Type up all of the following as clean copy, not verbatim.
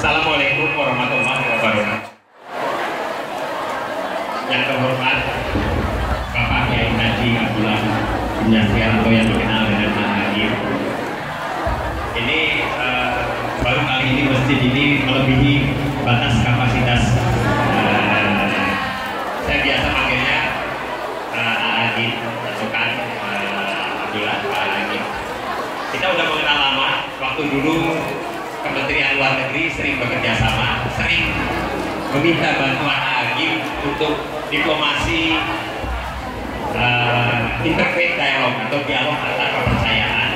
Assalamualaikum warahmatullahi wabarakatuh. Yang terhormat Bapak Kiai Haji Abdullah bin Yasir atau yang dikenal dengan Pak Haji. Ini baru kali ini masjid ini melebihi batas kapasitas. Saya biasa panggilnya Haji pasukan Abdullah Pak Haji. Kita udah mengenal lama. Waktu dulu Kementerian Luar Negeri sering bekerja sama, sering meminta bantuan Haji untuk diplomasi interfaith dialog atau dialog antar kepercayaan.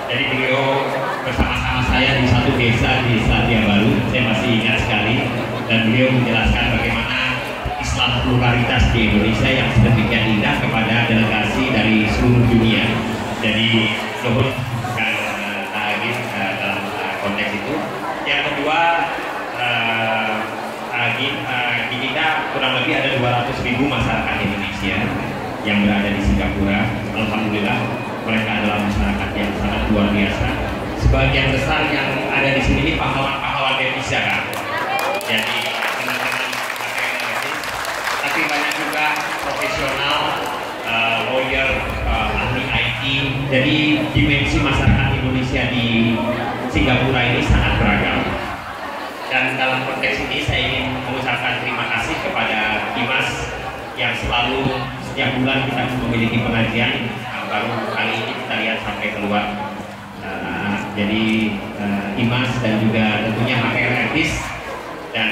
Jadi beliau bersama-sama saya di satu desa di Selandia Baru, saya masih ingat sekali, dan beliau menjelaskan bagaimana Islam pluralitas di Indonesia yang sedemikian indah kepada delegasi dari seluruh dunia. Jadi luhur dalam konteks itu. Yang kedua, di kita kurang lebih ada 200.000 masyarakat Indonesia yang berada di Singapura. Alhamdulillah mereka adalah masyarakat yang sangat luar biasa. Sebagian besar yang ada di sini ini pahlawan-pahlawan devisa kan. Jadi teman-teman pakai devisa, tapi banyak juga profesional, lawyer, ahli IT. Jadi dimensi masyarakat Indonesia di Singapura ini sangat beragam. Dan dalam konteks ini saya ingin mengucapkan terima kasih kepada Dimas yang selalu setiap bulan kita memiliki pengajian. Baru kali ini kita lihat sampai keluar. Jadi Dimas dan juga tentunya HRD dan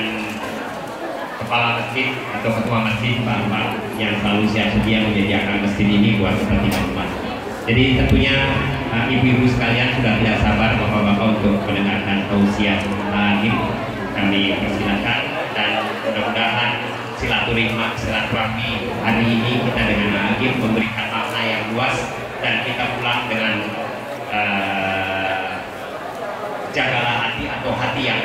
kepala masjid atau ketua masjid Pak Ahmad yang selalu siap sedia menyediakan masjid ini buat kepentingan umat. Jadi tentunya ibu-ibu sekalian sudah tidak sabar bapak-bapak untuk mendengarkan tausiah lagi. Kami persilakan dan mudah-mudahan silaturahmi hari ini kita dengan Agim memberikan makna yang luas dan kita pulang dengan jagalah hati atau hati yang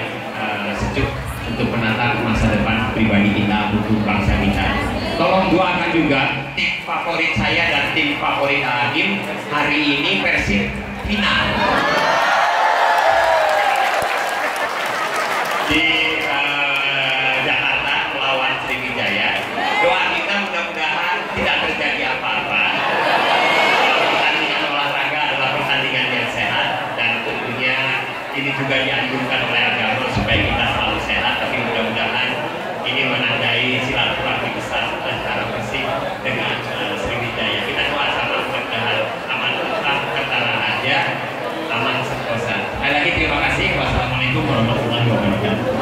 sejuk untuk menatap masa depan pribadi kita untuk bangsa kita. Tolong doakan juga tim favorit saya dan tim favorit Agim hari ini Persib final di Jakarta melawan Sriwijaya. Doa kita mudah-mudahan tidak terjadi apa-apa. Pertandingan olahraga adalah pertandingan yang sehat dan tentunya ini juga dianjurkan oleh agama supaya kita selalu sehat. Tapi mudah-mudahan ini menandai silaturahmi besar antara Persib dengan Sriwijaya. Kita doa sama mudah-mudahan aman antara aja, aman sentosa. Sekali lagi terima kasih. Wassalamualaikum warahmatullahi wabarakatuh.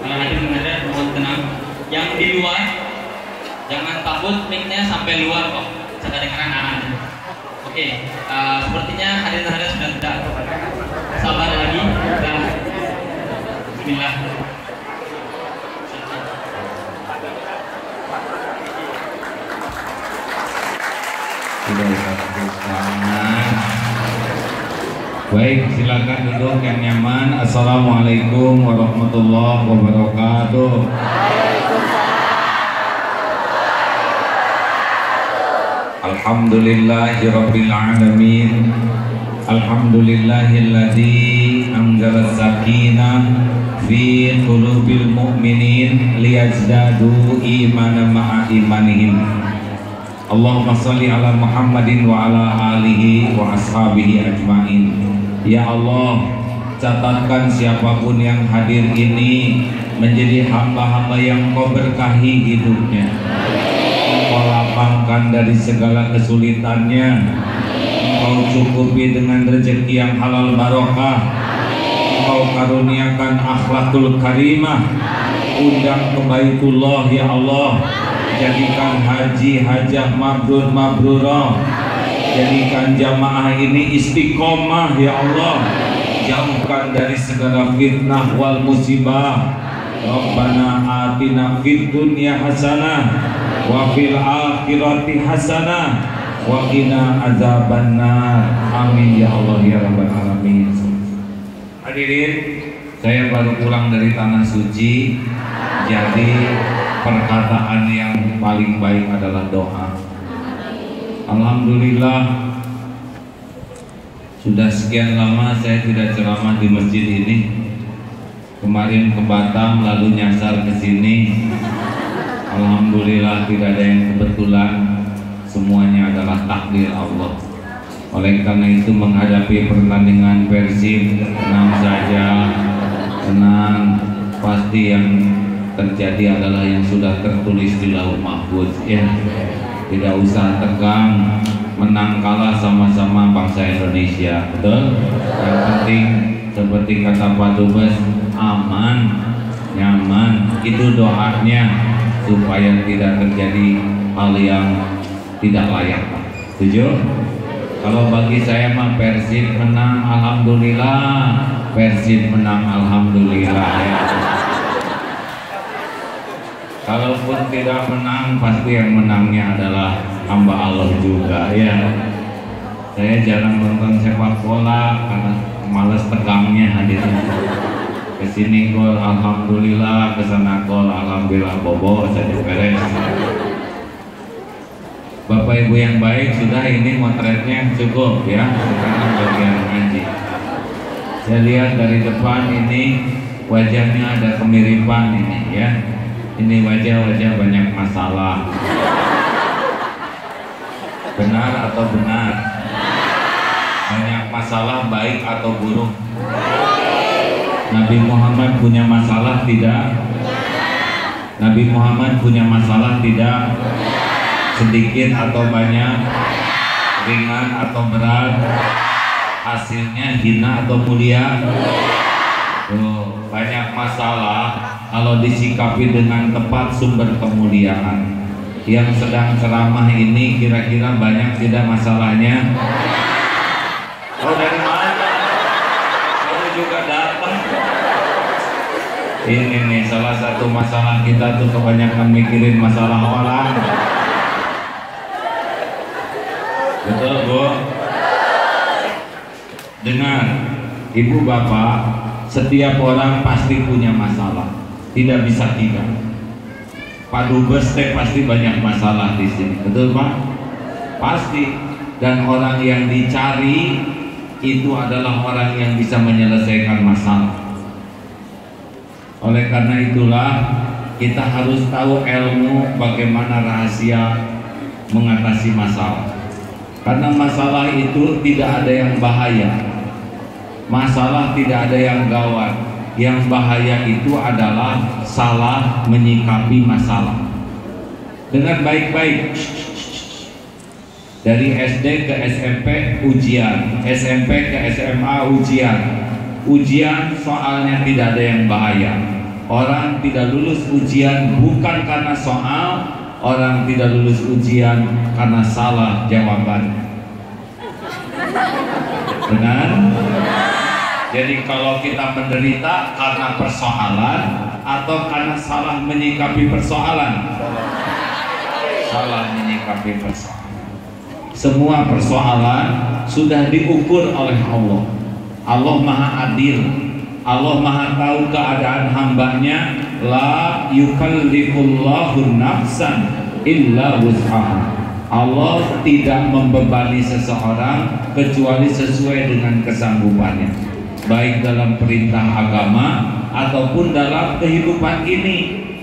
Hadirin mohon tenang. Yang di luar jangan takut, mic-nya sampai luar kok. Saya dengarkan anak. Oke, sepertinya hadirin sudah tidak sabar lagi dan bismillah. Baik, silakan duduk yang nyaman. Assalamualaikum warahmatullahi wabarakatuh. Alhamdulillahirabbil alamin. Alhamdulillahilladzi anzala sakinah fi qulubil mu'minin liyazdadu imanan ma'a imanihim. Allahumma sholli ala Muhammadin wa ala alihi wa ashabihi ajmain. Ya Allah, catatkan siapapun yang hadir ini menjadi hamba-hamba yang Kau berkahi hidupnya. Kau lapangkan dari segala kesulitannya. Kau cukupi dengan rezeki yang halal barokah. Kau karuniakan akhlakul karimah. Undang ke Baitullah ya Allah. Jadikan haji hajah mabrur mabrurah. Jadikan jamaah ini istiqomah ya Allah. Jauhkan dari segala fitnah wal musibah. Rabbana atina fid dunya hasanah wa fil akhirati hasanah wa qina azabannar. Amin ya Allah ya rabbal alamin. Hadirin, saya baru pulang dari tanah suci. Jadi perkataan yang paling baik adalah doa. Alhamdulillah Sudah sekian lama saya tidak ceramah di masjid ini. Kemarin ke Batam lalu nyasar ke sini. Alhamdulillah tidak ada yang kebetulan. Semuanya adalah takdir Allah. Oleh karena itu menghadapi pertandingan Persib tenang saja, tenang. Pasti yang terjadi adalah yang sudah tertulis di Lauh Mahfuz ya. Tidak usah tegang, menang kalah sama-sama bangsa Indonesia, betul? Yang penting seperti kata Pak Dubes, aman, nyaman, itu doanya supaya tidak terjadi hal yang tidak layak. Setuju? Kalau bagi saya mah Persib menang alhamdulillah, Persib menang alhamdulillah ya. Kalaupun tidak menang, pasti yang menangnya adalah hamba Allah juga ya. Saya jarang nonton sepak bola karena malas tegangnya hadirnya. Kesini gol alhamdulillah, kesana gol alhamdulillah, bobo saja beres. Bapak Ibu yang baik, sudah ini motretnya cukup ya. Sekarang bagian ngaji. Saya lihat dari depan ini wajahnya ada kemiripan ini ya. Ini wajah-wajah banyak masalah. Benar atau benar? Banyak masalah baik atau buruk? Nabi Muhammad punya masalah tidak? Nabi Muhammad punya masalah tidak? Sedikit atau banyak? Ringan atau berat? Hasilnya hina atau mulia? Banyak masalah. Kalau disikapi dengan tepat sumber kemuliaan. Yang sedang ceramah ini kira-kira banyak tidak masalahnya? Oh dari mana? Kamu juga datang. Ini nih salah satu masalah kita tuh kebanyakan mikirin masalah orang. Betul Bu? Dengar, Ibu Bapak, setiap orang pasti punya masalah. Tidak bisa tidak. Pak Dubes pasti banyak masalah di sini, betul Pak? Pasti. Dan orang yang dicari itu adalah orang yang bisa menyelesaikan masalah. Oleh karena itulah kita harus tahu ilmu bagaimana rahasia mengatasi masalah. Karena masalah itu tidak ada yang bahaya. Masalah tidak ada yang gawat. Yang bahaya itu adalah salah menyikapi masalah. Dengar baik-baik. Dari SD ke SMP ujian, SMP ke SMA ujian. Ujian soalnya tidak ada yang bahaya. Orang tidak lulus ujian bukan karena soal, orang tidak lulus ujian karena salah jawaban. Benar? Jadi kalau kita menderita karena persoalan atau karena salah menyikapi persoalan? Salah menyikapi persoalan. Semua persoalan sudah diukur oleh Allah. Allah Maha Adil. Allah Maha tahu keadaan hambanya. La yukallifullahu nafsan illa wus'aha. Allah tidak membebani seseorang kecuali sesuai dengan kesanggupannya. Baik dalam perintah agama ataupun dalam kehidupan ini.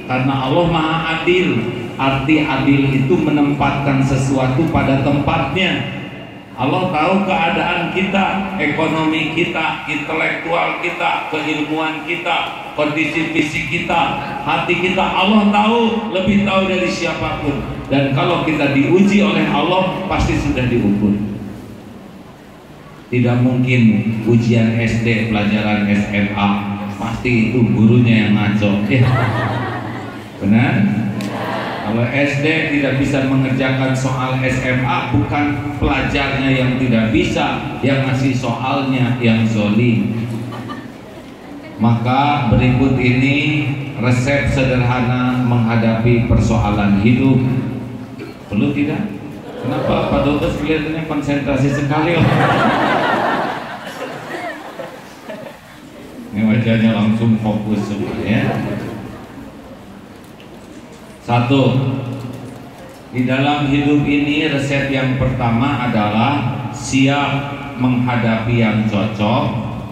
Karena Allah Maha Adil. Arti adil itu menempatkan sesuatu pada tempatnya. Allah tahu keadaan kita, ekonomi kita, intelektual kita, keilmuan kita, kondisi fisik kita, hati kita. Allah tahu, lebih tahu dari siapapun. Dan kalau kita diuji oleh Allah, pasti sudah diukur. Tidak mungkin ujian SD, pelajaran SMA, pasti itu gurunya yang ngaco. Benar? Kalau SD tidak bisa mengerjakan soal SMA, bukan pelajarnya yang tidak bisa, yang ngasih soalnya yang zolim. Maka berikut ini resep sederhana menghadapi persoalan hidup. Perlu tidak? Kenapa Pak Dubes kelihatannya konsentrasi sekali? Ini wajahnya langsung fokus semuanya. Satu, di dalam hidup ini resep yang pertama adalah siap menghadapi yang cocok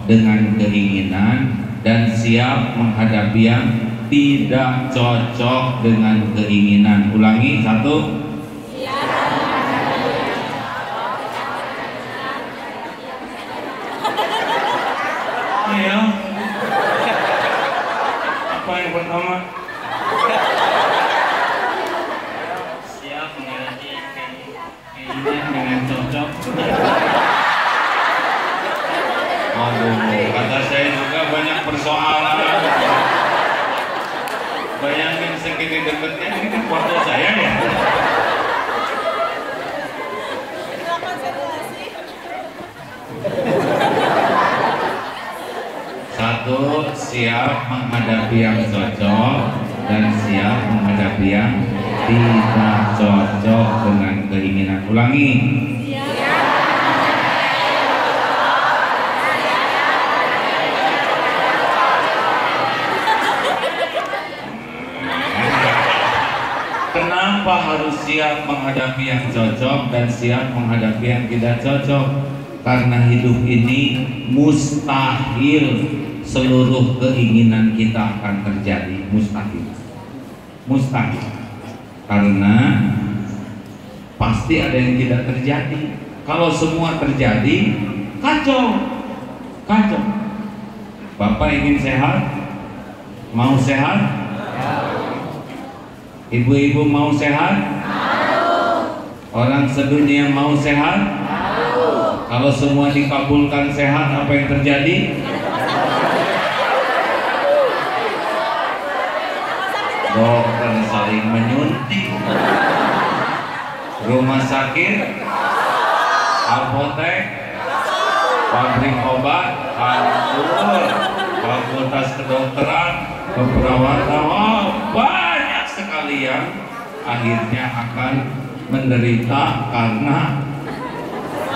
dengan keinginan dan siap menghadapi yang tidak cocok dengan keinginan. Ulangi, 1. Ayo. Apa yang pertama? Siap menghadapi keinginan dengan cocok. Aduh, kata saya juga banyak persoalan. Bayangin segini deketnya, ini kan foto saya ya. Satu, siap menghadapi yang cocok dan siap menghadapi yang tidak cocok dengan keinginan. Ulangi. Kenapa harus siap menghadapi yang cocok dan siap menghadapi yang tidak cocok? Karena hidup ini mustahil seluruh keinginan kita akan terjadi. Mustahil. Mustahil. Karena pasti ada yang tidak terjadi. Kalau semua terjadi, kacau. Kacau. Bapak ingin sehat? Mau sehat? Ibu-ibu mau sehat? Orang sedunia mau sehat? Kalau semua dikabulkan sehat, apa yang terjadi? Dokter saling menyuntik, rumah sakit, apotek, pabrik obat, hancur, fakultas kedokteran, keperawatan, banyak sekali yang akhirnya akan menderita karena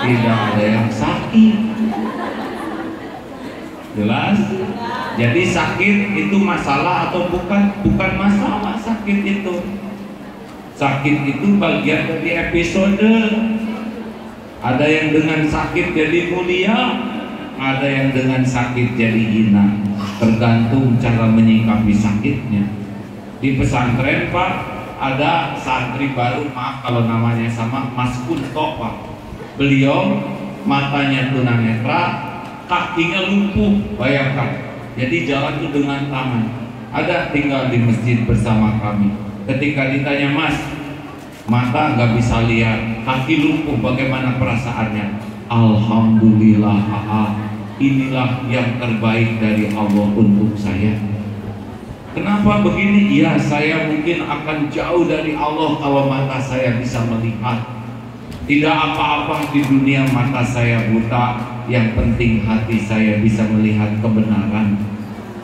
tidak ada yang sakit. Jelas? Jadi sakit itu masalah atau bukan? Bukan masalah sakit itu. Sakit itu bagian dari episode. Ada yang dengan sakit jadi mulia, ada yang dengan sakit jadi hina. Tergantung cara menyikapi sakitnya. Di pesantren Pak, ada santri baru, maaf kalau namanya sama, Mas Kunto Pak. Beliau matanya tunanetra, kakinya lumpuh, bayangkan. Jadi jalan itu dengan tangan. Ada tinggal di masjid bersama kami. Ketika ditanya, Mas, mata nggak bisa lihat, kaki lumpuh, bagaimana perasaannya? Alhamdulillah, inilah yang terbaik dari Allah untuk saya. Kenapa begini? Ya, saya mungkin akan jauh dari Allah kalau mata saya bisa melihat. Tidak apa-apa di dunia mata saya buta, yang penting hati saya bisa melihat kebenaran.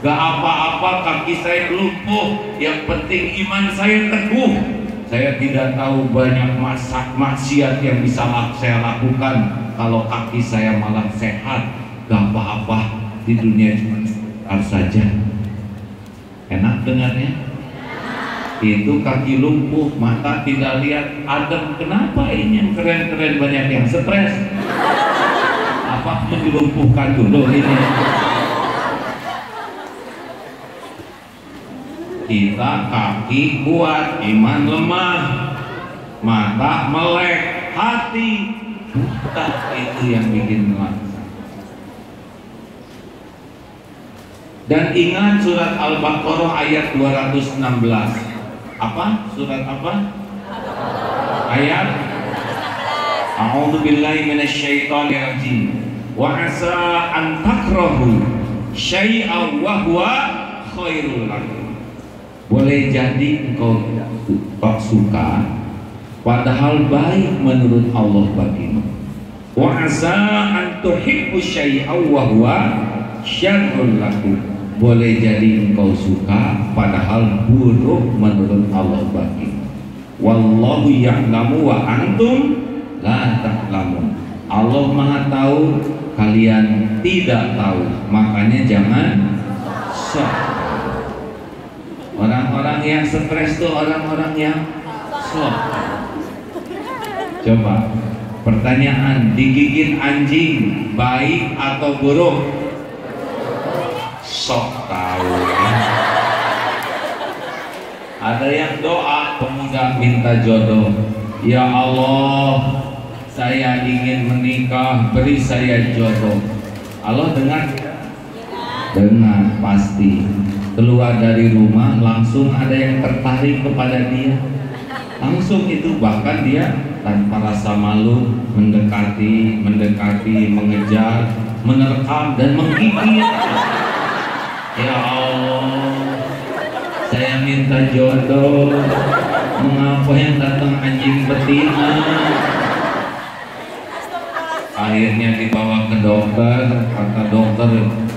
Gak apa-apa kaki saya lumpuh, yang penting iman saya teguh. Saya tidak tahu banyak maksiat yang bisa saya lakukan, kalau kaki saya malah sehat. Gak apa-apa, di dunia cuma sebentar saja. Enak dengarnya? Itu kaki lumpuh, mata tidak lihat. Adam, kenapa ini yang keren-keren banyak yang stres? Apa pun dilumpuhkan dulu ini. Kita kaki kuat, iman lemah, mata melek, hati buta, itu yang bikin melak. Dan ingat surat Al-Baqarah ayat 216. Apa? Surat apa? Ayat A'udzu billahi minasyaitonir rajim. Wa 'asa an takrahu syai'an wa huwa khairul lakum. Boleh jadi engkau tidak suka, padahal baik menurut Allah bagimu. Wa 'asa an tuhibbu syai'an wa huwa syarrul lakum. Boleh jadi engkau suka, padahal buruk menurut Allah bagimu. Wallahu ya'lamu wa antum la ta'lamun. Allah Maha tahu, kalian tidak tahu. Makanya jangan sok. Orang-orang yang stres itu orang-orang yang sok. Coba Pertanyaan, digigit anjing baik atau buruk? Sok tahu ya. Ada yang doa pemuda minta jodoh, ya Allah, saya ingin menikah, beri saya jodoh. Allah dengar? Dengar pasti. Keluar dari rumah langsung ada yang tertarik kepada dia. Langsung itu, bahkan dia tanpa rasa malu mendekati, mengejar, menerkam dan menggigit. Ya Allah, saya minta jodoh, mengapa yang datang anjing betina? Akhirnya dibawa ke dokter, kata dokter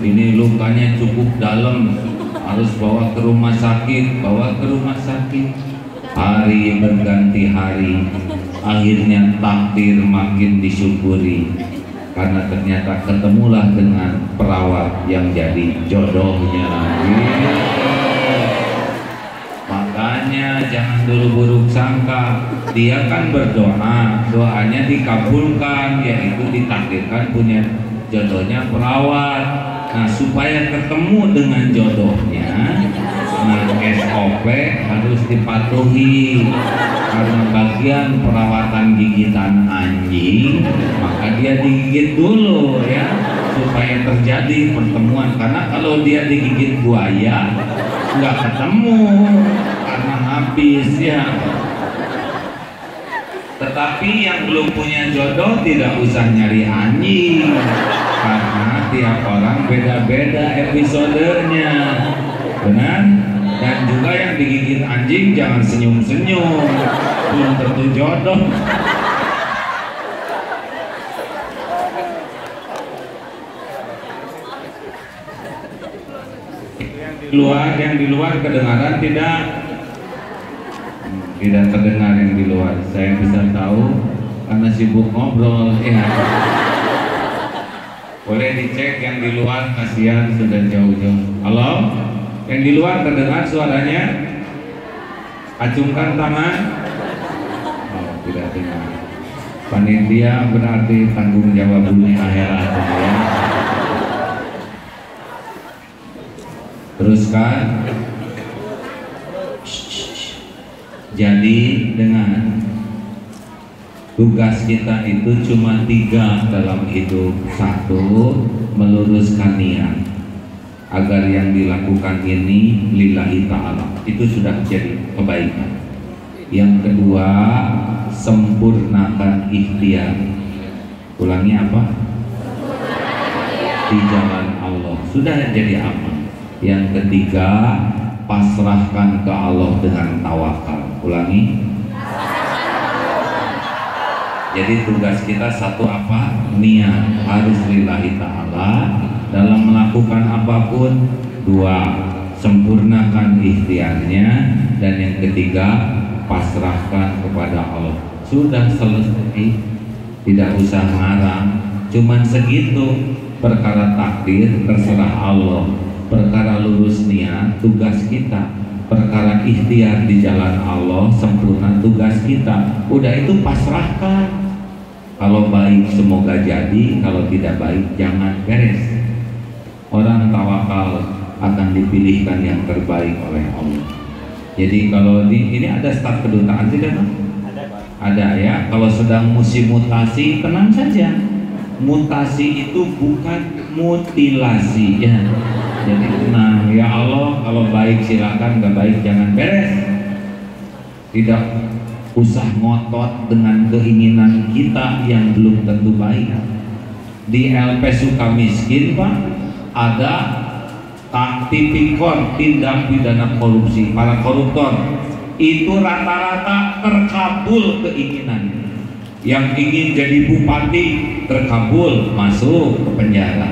ini lukanya cukup dalam, harus bawa ke rumah sakit, Hari berganti hari, akhirnya takdir makin disyukuri karena ternyata ketemulah dengan perawat yang jadi jodohnya. Makanya jangan dulu buruk sangka. Dia kan berdoa, doanya dikabulkan, yaitu ditakdirkan punya jodohnya perawat. Nah, supaya ketemu dengan jodohnya, nah SOP harus dipatuhi. Karena bagian perawatan gigitan anjing, maka dia digigit dulu ya, supaya terjadi pertemuan. Karena kalau dia digigit buaya, nggak ketemu karena habis ya. Tetapi yang belum punya jodoh tidak usah nyari anjing, karena tiap orang beda-beda episodenya, benar? Dan juga yang digigit anjing jangan senyum-senyum, belum tentu jodoh. Yang di luar kedengaran tidak? Tidak terdengar yang di luar. Saya bisa tahu karena sibuk ngobrol ya. Boleh dicek yang di luar, kasihan sudah jauh-jauh. Halo? Yang di luar terdengar suaranya? Acungkan tangan. Oh, tidak dengar. Panitia berarti tanggung jawab dunia akhirat ya. Teruskan. Jadi dengan tugas kita itu cuma 3 dalam hidup. 1, meluruskan niat agar yang dilakukan ini lillahi ta'ala, itu sudah jadi kebaikan. Yang kedua, sempurnakan ikhtiar. Ulangi apa? Di jalan Allah, sudah jadi apa? Yang ketiga, pasrahkan ke Allah dengan tawakal. Ulangi. Jadi tugas kita 1 apa? Niat, harus lillahi ta'ala dalam melakukan apapun. 2, sempurnakan ikhtiarnya. Dan yang ketiga, pasrahkan kepada Allah. Sudah selesai, tidak usah marah. Cuman segitu. Perkara takdir terserah Allah, perkara lurus niat tugas kita, perkara ikhtiar di jalan Allah sempurna tugas kita. Udah itu pasrahkan. Kalau baik semoga jadi, kalau tidak baik jangan, beres. Orang tawakal akan dipilihkan yang terbaik oleh Allah. Jadi kalau ini ada staf kedutaan tidak? Ada ya. Kalau sedang musim mutasi, tenang saja. Mutasi itu bukan mutilasi ya. Jadi tenang, ya Allah, kalau baik silakan, nggak baik jangan, beres. Tidak usah ngotot dengan keinginan kita yang belum tentu baik. Di LP Sukamiskin Pak, ada tipikor, tindak pidana korupsi, para koruptor itu rata-rata terkabul keinginan. Yang ingin jadi bupati terkabul, masuk ke penjara.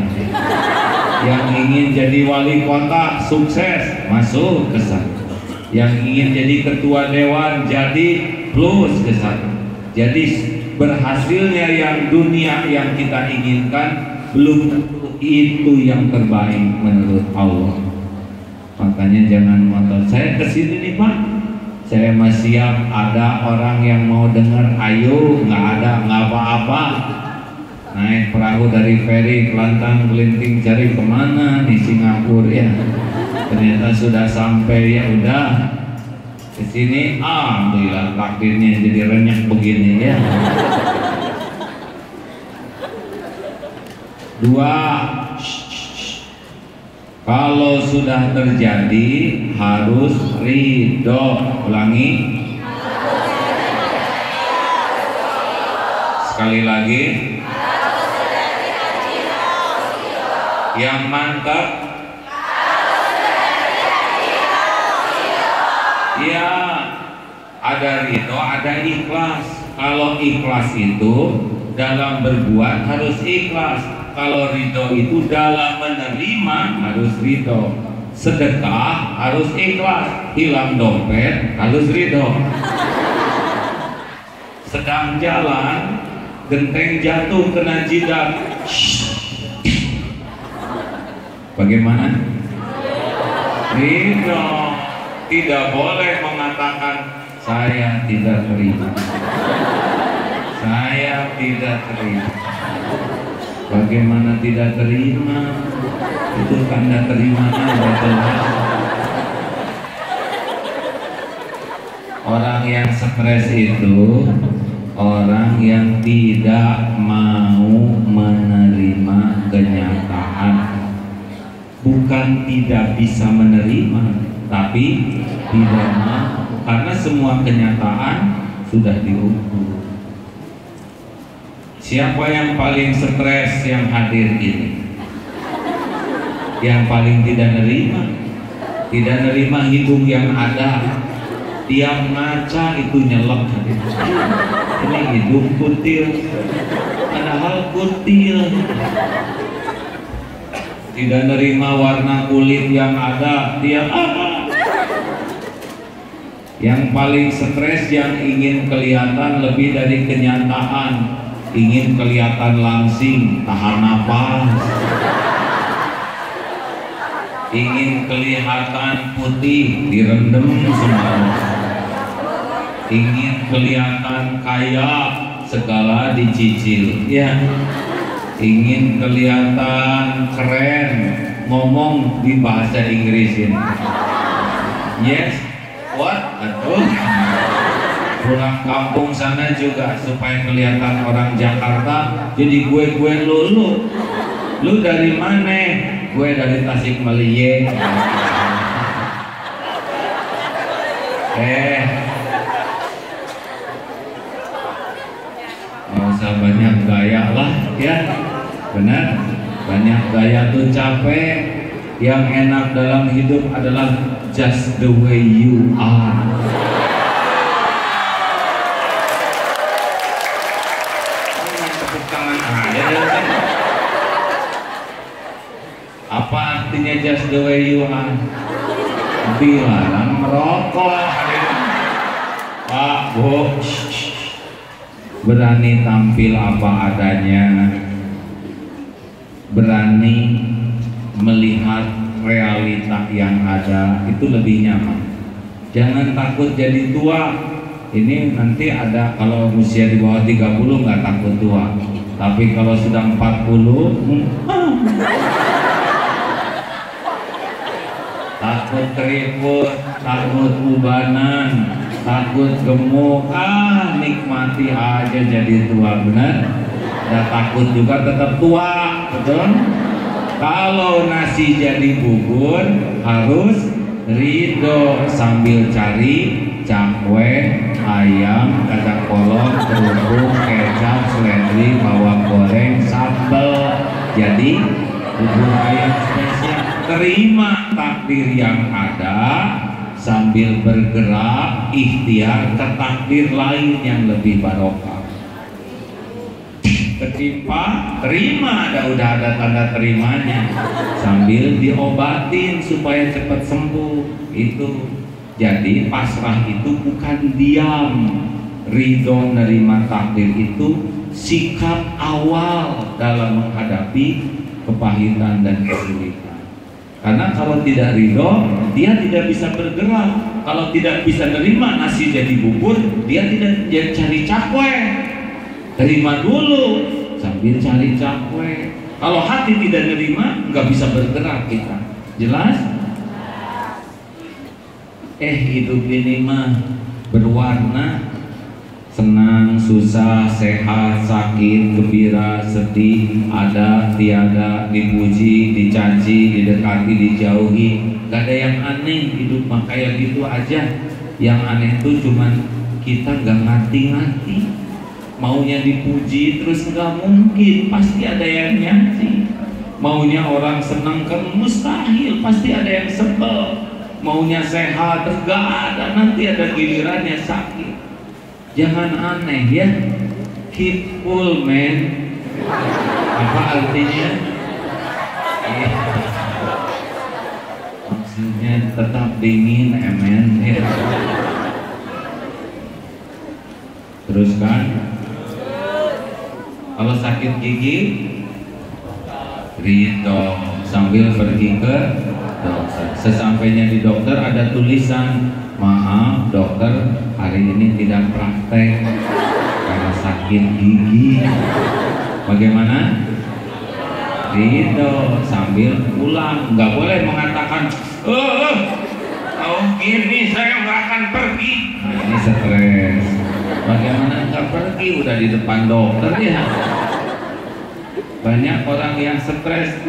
Yang ingin jadi wali kota sukses, masuk ke sana. Yang ingin jadi ketua dewan jadi, plus ke sana. Jadi berhasilnya yang dunia yang kita inginkan belum tentu itu yang terbaik menurut Allah. Makanya jangan ngotot. Saya kesini nih Pak, saya masih siap. Ada orang yang mau dengar, ayo. Nggak ada, nggak apa-apa. Naik perahu dari feri, kelantang kelinting, cari kemana nih Singapura ya. Ternyata sudah sampai, ya udah di sini. Alhamdulillah takdirnya jadi renyah begini ya. Dua, kalau sudah terjadi harus ridho. Ulangi. Sekali lagi. Yang mantap. Ya, ada ridho, ada ikhlas. Kalau ikhlas itu dalam berbuat harus ikhlas. Kalau ridho itu dalam menerima harus ridho. Sedekah harus ikhlas. Hilang dompet harus ridho. Sedang jalan, genteng jatuh kena jidat. Bagaimana? Ridho. Tidak boleh mengatakan saya tidak terima. Saya tidak terima. Bagaimana tidak terima? Itu tanda terima betul. Orang yang stres itu orang yang tidak mau menerima kenyataan. Bukan tidak bisa menerima, tapi tidak mau, karena semua kenyataan sudah diukur. Siapa yang paling stres yang hadir ini? Yang paling tidak nerima hidung yang ada. Tiap ngaca itu nyelek. Ini hidung kutil, padahal kutil. Tidak nerima warna kulit yang ada, dia apa? Yang paling stres yang ingin kelihatan lebih dari kenyataan, ingin kelihatan langsing, tahan napas, ingin kelihatan putih, direndam semua, ingin kelihatan kaya, segala dicicil, ya. Ingin kelihatan keren, ngomong di bahasa Inggrisin. Yes, what? Aduh. Pulang kampung sana juga supaya kelihatan orang Jakarta, jadi gue lulu. Lu dari mana? Gue dari Tasikmalaya. Nggak usah banyak gaya lah ya. Benar, banyak gaya tuh capek. Yang enak dalam hidup adalah just the way you are. Tepuk tangan aja. Apa artinya just the way you are? Dilarang merokok. Pak, Bu, berani tampil apa adanya, berani melihat realita yang ada, itu lebih nyaman. Jangan takut jadi tua. Ini nanti ada, kalau usia di bawah 30 nggak takut tua, tapi kalau sudah 40 takut keriput, takut ubanan, takut gemuk. Nikmati aja jadi tua, benar. Udah takut juga tetap tua, betul. Kalau nasi jadi bubur harus ridho sambil cari cakwe, ayam, kacang polong, kerupuk, kecap, seledri, bawang goreng, sambal. Jadi bubur ayam spesial. Terima takdir yang ada sambil bergerak ikhtiar ke takdir lain yang lebih barokah. Ketimpa, terima, udah ada tanda terimanya, sambil diobatin supaya cepat sembuh. Itu jadi pasrah itu bukan diam. Ridho nerima takdir itu sikap awal dalam menghadapi kepahitan dan kesulitan. Karena kalau tidak ridho, dia tidak bisa bergerak. Kalau tidak bisa nerima nasi jadi bubur, dia tidak cari cakwe. Terima dulu sambil cari cakwe. Kalau hati tidak nerima, nggak bisa bergerak kita. Jelas? Hidup ini mah berwarna, senang, susah, sehat, sakit, gembira, sedih, ada, tiada, dipuji, dicaci, didekati, dijauhi. Gak ada yang aneh, hidup mah kayak gitu aja. Yang aneh tuh cuman kita gak ngerti-ngerti. Maunya dipuji terus gak mungkin, pasti ada yang nyaci. Maunya orang senang kan mustahil, pasti ada yang sebel. Maunya sehat terus gak ada, nanti ada gilirannya sakit. Jangan aneh ya, keep cool man. Apa artinya? Maksudnya tetap dingin, amen. Teruskan. Kalau sakit gigi, ridho sambil pergi ke dokter. Sesampainya di dokter ada tulisan, maaf dokter, hari ini tidak praktek karena sakit gigi. Bagaimana? Ridho sambil pulang. Nggak boleh mengatakan, oh gini saya nggak akan pergi. Nah, ini stres. Bagaimana nggak pergi? Udah di depan dokter ya. Banyak orang yang stres,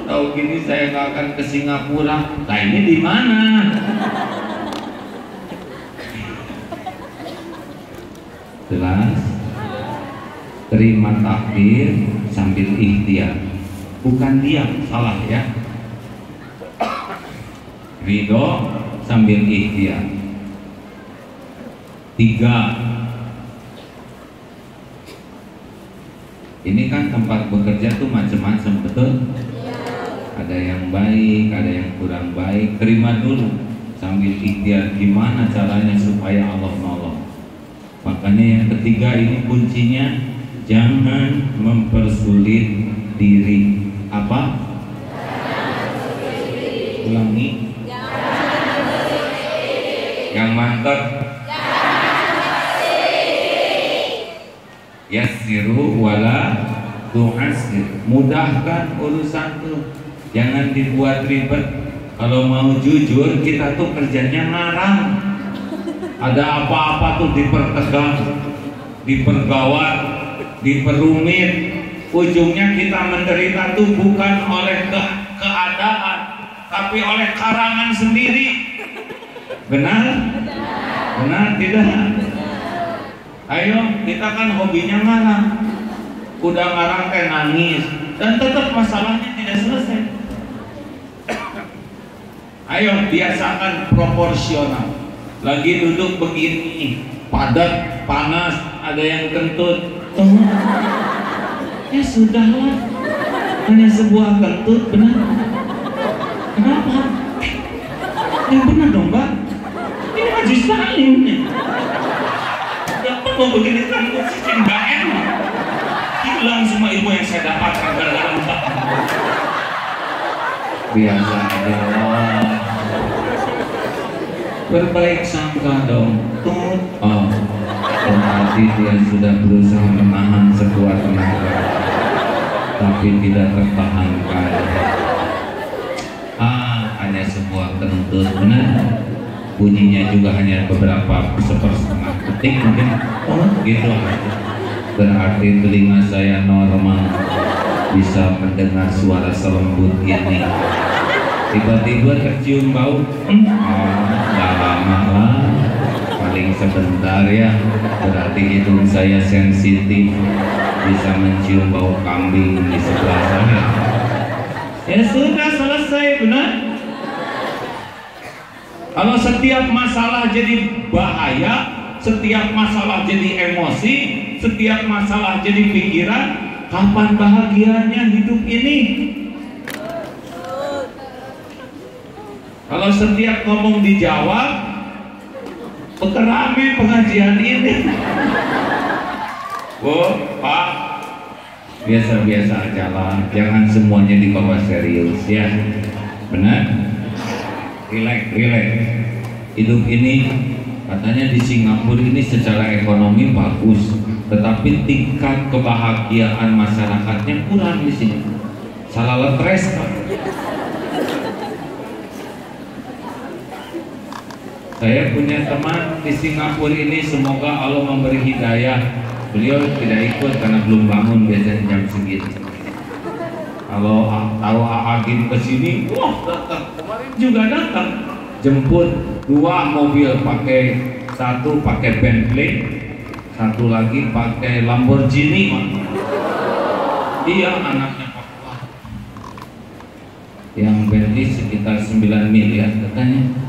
tahu gini saya nggak akan ke Singapura. Nah ini di mana? Jelas? Terima takdir sambil ikhtiar, bukan diam, salah ya. Ridho sambil ikhtiar. 3. Ini kan tempat bekerja tuh macam-macam, betul? Ada yang baik, ada yang kurang baik. Terima dulu sambil ikhtiar. Gimana caranya supaya Allah nolong? Makanya yang ketiga ini kuncinya, jangan mempersulit diri. Apa? Ulangi. Yang mantap. Yassiru wala tu'assir. Mudahkan urusan tuh, jangan dibuat ribet. Kalau mau jujur, kita tuh kerjanya ngarang. Ada apa-apa tuh dipertegang, dipergawat, diperumit. Ujungnya kita menderita tuh bukan oleh keadaan, tapi oleh karangan sendiri. Benar? Benar tidak? Ayo, kita kan hobinya ngarang. Udah ngarang kayak nangis, dan tetap masalahnya tidak selesai. Ayo, biasakan proporsional. Lagi duduk begini, padat, panas, ada yang kentut. Ya sudahlah, hanya sebuah kentut, benar? Kenapa? Yang benar dong, Mbak. Ini majlis taklim nih. Mau begini kan kucing gak enak. Hilang semua ilmu yang saya dapatkan gara-gara Mbak. Biasa aja lah. Berbaik sangka dong. Oh, berarti dia sudah berusaha menahan sekuat tenaga, tapi tidak tertahankan. Hanya sebuah kentut, benar. Bunyinya juga hanya beberapa sepersetengah detik mungkin. Gitu aja. Berarti telinga saya normal, bisa mendengar suara selembut ini. Tiba-tiba tercium bau, gak lama lah, paling sebentar ya. Berarti hidung saya sensitif, bisa mencium bau kambing di sebelah sana. Ya sudah selesai, benar? Kalau setiap masalah jadi bahaya, setiap masalah jadi emosi, setiap masalah jadi pikiran, kapan bahagianya hidup ini? Kalau setiap ngomong dijawab, rame pengajian ini. Pak, biasa-biasa aja lah, jangan semuanya dibawa serius ya. Benar? Relax. Hidup ini katanya di Singapura ini secara ekonomi bagus, tetapi tingkat kebahagiaan masyarakatnya kurang di sini. Salah letres, Pak. Saya punya teman di Singapura ini, semoga Allah memberi hidayah. Beliau tidak ikut karena belum bangun biasanya jam segitu. Kalau tahu Agim ke sini, wah datang. Kemarin juga datang. Jemput 2 mobil, satu pakai Bentley, satu lagi pakai Lamborghini. Dia anaknya Papua. Yang Bentley sekitar 9 miliar katanya.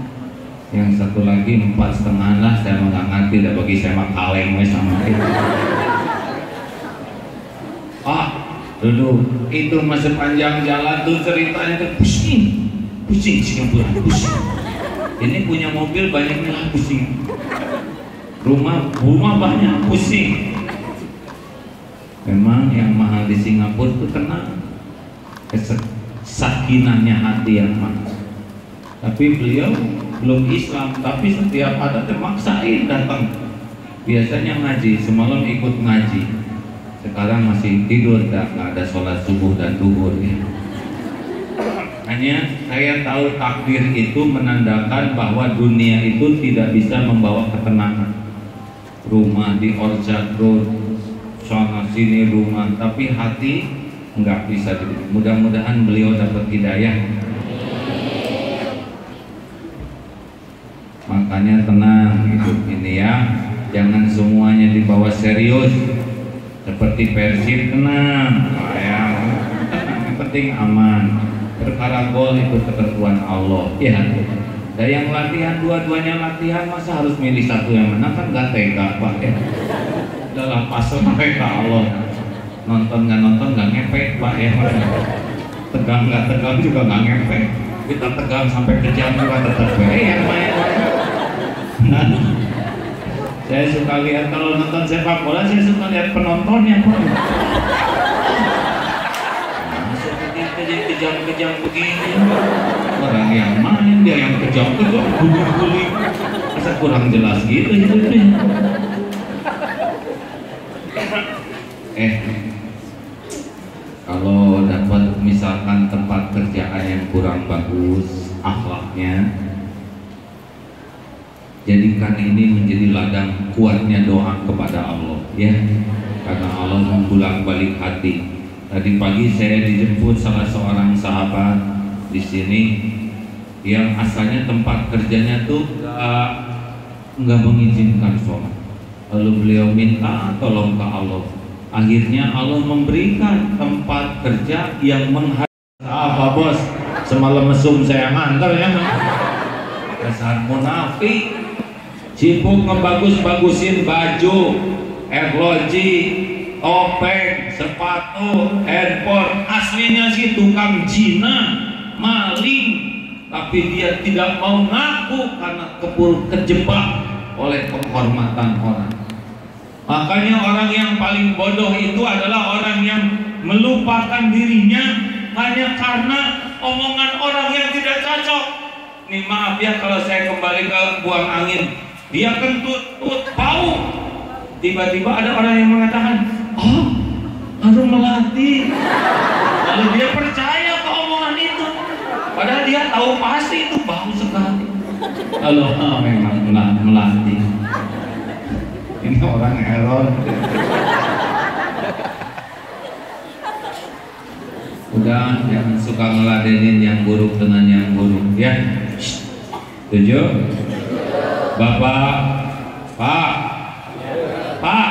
Yang satu lagi 4,5 lah, saya nggak ngerti, tidak bagi saya mah kaleng sama itu. Dulu itu masih panjang jalan tuh ceritanya tuh pusing Singapura, pusing. Ini punya mobil banyaknya lah pusing. Rumah banyak pusing. Memang yang mahal di Singapura tuh tenang, sakinahnya hati yang mahal. Tapi beliau belum Islam, tapi setiap ada termaksain datang. Biasanya ngaji, semalam ikut ngaji. Sekarang masih tidur, nggak ada sholat subuh dan duhur ya. Hanya saya tahu takdir itu menandakan bahwa dunia itu tidak bisa membawa ketenangan. Rumah di Orchard Road, sana sini rumah, tapi hati nggak bisa. Mudah-mudahan beliau dapat hidayah. Makanya tenang hidup ini ya, jangan semuanya dibawa serius. Seperti Persib, tenang, yang penting aman. Perkara gol itu ketentuan Allah ya. Dan yang latihan, dua-duanya latihan, masa harus milih satu yang menang, kan gak tega Pak ya. Udahlah pasrah ke Allah. Nonton gak ngepek Pak ya. Tegang gak tegang juga gak ngepek. Kita tegang sampai kejam juga tetap yang main. Nah, saya suka lihat kalau nonton sepak bola, saya suka lihat penontonnya Pak. Kejam begini, orang yang main dia yang kejam guling-guling, masa kurang jelas gitu hidupnya. Kalau dapat misalkan tempat kerjaan yang kurang bagus akhlaknya, jadikan ini menjadi ladang kuatnya doa kepada Allah ya, karena Allah membolak-balik hati. Tadi pagi saya dijemput salah seorang sahabat di sini yang asalnya tempat kerjanya tuh nggak mengizinkan sholat. Lalu beliau minta tolong ke Allah. Akhirnya Allah memberikan tempat kerja yang apa bos? Semalam mesum saya ngantar ya. Dasar munafik. Sibuk ngebagus-bagusin baju, arloji, topeng, sepatu, handphone. Aslinya sih tukang zina, maling, tapi dia tidak mau ngaku karena kejebak oleh penghormatan orang. Makanya orang yang paling bodoh itu adalah orang yang melupakan dirinya hanya karena omongan orang yang tidak cocok. Nih maaf ya kalau saya kembali ke buang angin, dia kentut bau. Tiba-tiba ada orang yang mengatakan, oh, Harum Melati. Lalu dia percaya ke omongan itu, padahal dia tahu pasti itu bau sekali. Lalu memang Melati. Ini orang error. Udah, jangan suka ngeladenin yang buruk dengan yang buruk ya. Setuju? Bapak, Pak,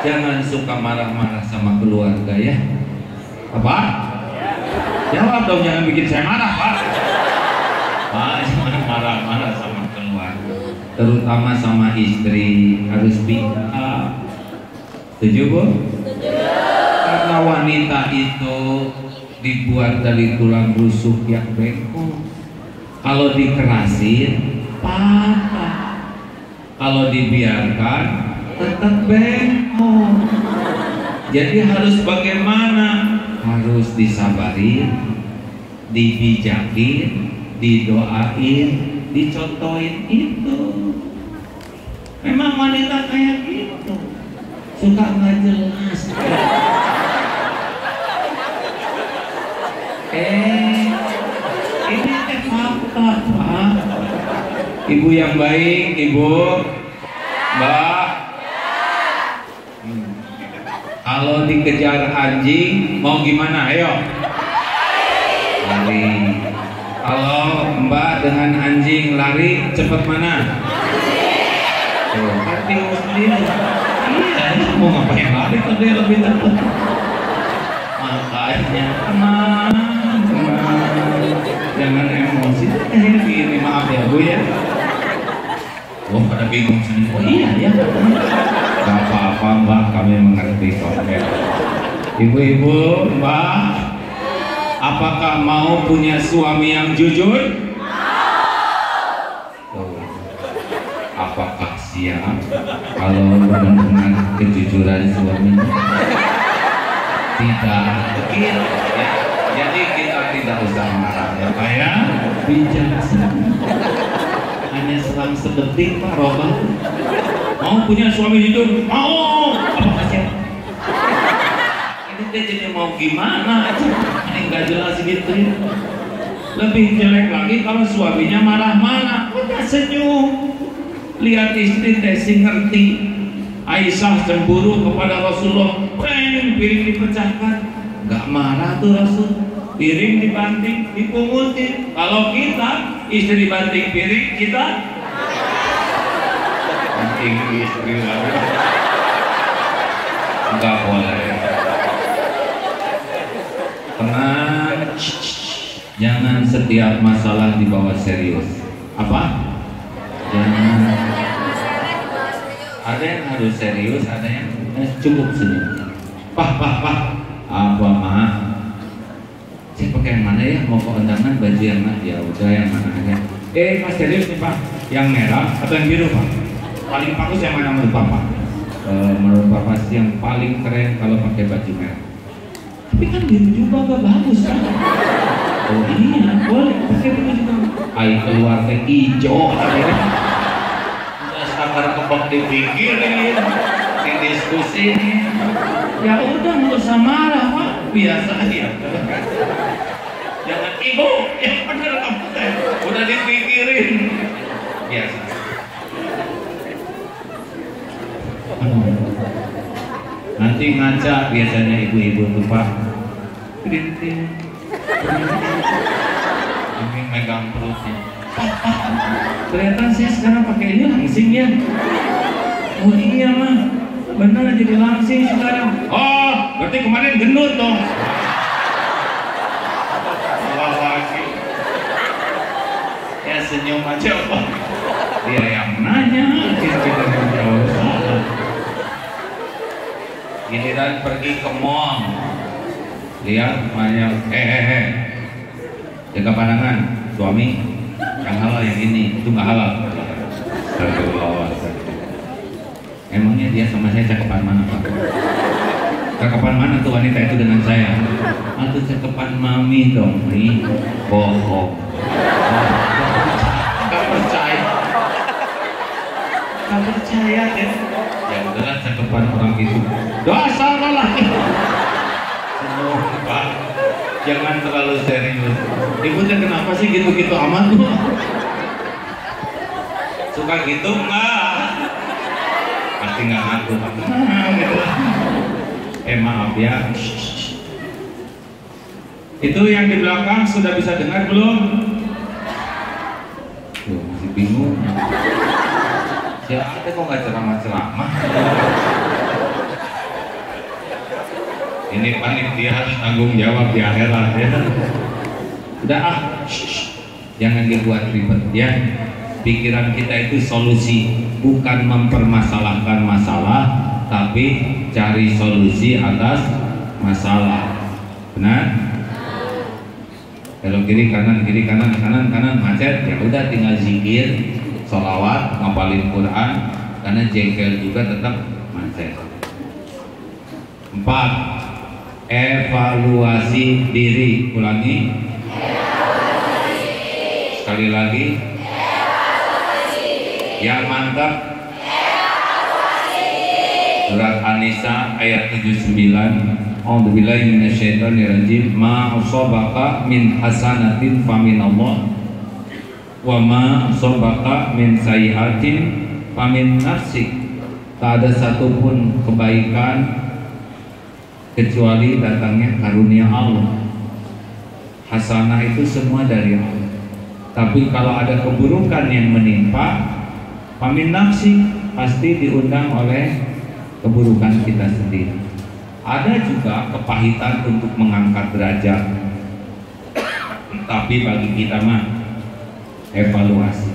jangan suka marah-marah sama keluarga ya. Apa? Jawab dong, jangan bikin saya marah Pak. Pak, jangan marah-marah sama keluarga, terutama sama istri, harus bijak. Setuju Bu? Karena wanita itu dibuat dari tulang rusuk yang bengkok. Kalau dikerasin patah, kalau dibiarkan tetap bengkok. Jadi harus bagaimana? Harus disabarin, dibijakin, didoain, dicontohin itu. Memang wanita kayak gitu, suka nggak jelas. Ini fakta, Pak. Ibu yang baik, Ibu, Mbak. Kalau dikejar anjing, mau gimana? Ayo. Lari. Kalau Mbak dengan anjing lari, cepat mana? Tuh, kan bingung sendiri. Iya, mau ngapain lari kalau dia lebih cepat? Makanya tenang, jangan emosi. Ini maaf ya Bu ya. Oh, pada bingung sendiri. Oh iya ya. Gak apa-apa Mbak, kami mengerti kok. Ibu-ibu, Mbak, apakah mau punya suami yang jujur? Oh, apakah siap kalau benar-benar kejujuran suaminya? Tidak begitu ya. Jadi kita tidak usah marah ya Pak ya. Bijaksana. Hanya selang sedetik Pak Roba. Mau punya suami jujur? Mau. Apakah siap? Ini dia jadi mau gimana? Ini nggak jelas gitu ya. Lebih jelek lagi kalau suaminya marah-marah. Udah senyum. Lihat istri tesi ngerti. Aisyah cemburu kepada Rasulullah, piring dipecahkan, nggak marah tuh Rasul. Piring dibanting, dipungutin. Kalau kita istri dibanting piring, kita banting istri lagi. Nggak boleh. Tenang, jangan setiap masalah dibawa serius. Apa? Jangan. Ada yang harus serius, ada yang cukup senyum. Pak, apa mah? Saya pakai yang mana ya? Mau ke undangan baju yang mana? Ya udah yang mana aja. Mas serius nih Pak, yang merah atau yang biru Pak? Paling bagus yang mana menurut Bapak? Menurut Bapak sih yang paling keren kalau pakai baju merah. Tapi kan biru juga gak bagus kan? Oh iya, boleh pakai biru juga. Ayo keluar teh hijau akhirnya. Akar kebak dipikirin, didiskusiin. Ya udah nggak usah marah Pak, biasa aja. Jangan ibu, yang bener kamu teh, udah dipikirin, biasa. Nanti ngaca biasanya ibu-ibu tuh Pak. Ini megang perutnya. Kelihatan saya sekarang pakai ini langsing ya. Oh iya mah, benar jadi langsing sekarang. Oh, berarti kemarin gendut dong. Salah lagi. Ya senyum aja Pak. Dia yang nanya, kita menjawab salah. Giliran pergi ke mall, lihat banyak. Jaga pandangan, suami. Yang halal yang ini, itu nggak halal. Emangnya dia sama saya cakepan mana Pak? Cakepan mana tuh wanita itu dengan saya? Atau cakepan mami dong nih? Bohong. Gak percaya. Gak percaya ya? Ya udahlah cakepan orang itu. Dosa lelaki. Semua Pak. Jangan terlalu serius. Ibu teh kenapa sih gitu-gitu amat tuh? Suka gitu enggak? Pasti nggak ngaku. Gitu. Maaf ya. Itu yang di belakang sudah bisa dengar belum? Tuh, masih bingung. Siapa kok nggak ceramah-ceramah? Ini panitia harus tanggung jawab di akhirat ya. Udah jangan dibuat ribet ya. Pikiran kita itu solusi, bukan mempermasalahkan masalah, tapi cari solusi atas masalah. Benar? Kalau kiri kanan macet, ya udah tinggal zikir, sholawat, ngapalin Quran, karena jengkel juga tetap macet. 4. Evaluasi diri. Ulangi. Sekali lagi. Yang mantap. Surat An-Nisa ayat 79. A'udzubillahi minasyaitonirrajim. Ma asabaka min hasanatin famin Allah wa ma asabaka min sayyi'atin famin nafsik. Tak ada satupun kebaikan kecuali datangnya karunia Allah. Hasanah itu semua dari Allah. Tapi kalau ada keburukan yang menimpa, famin nafsik, pasti diundang oleh keburukan kita sendiri. Ada juga kepahitan untuk mengangkat derajat, tapi bagi kita mah evaluasi.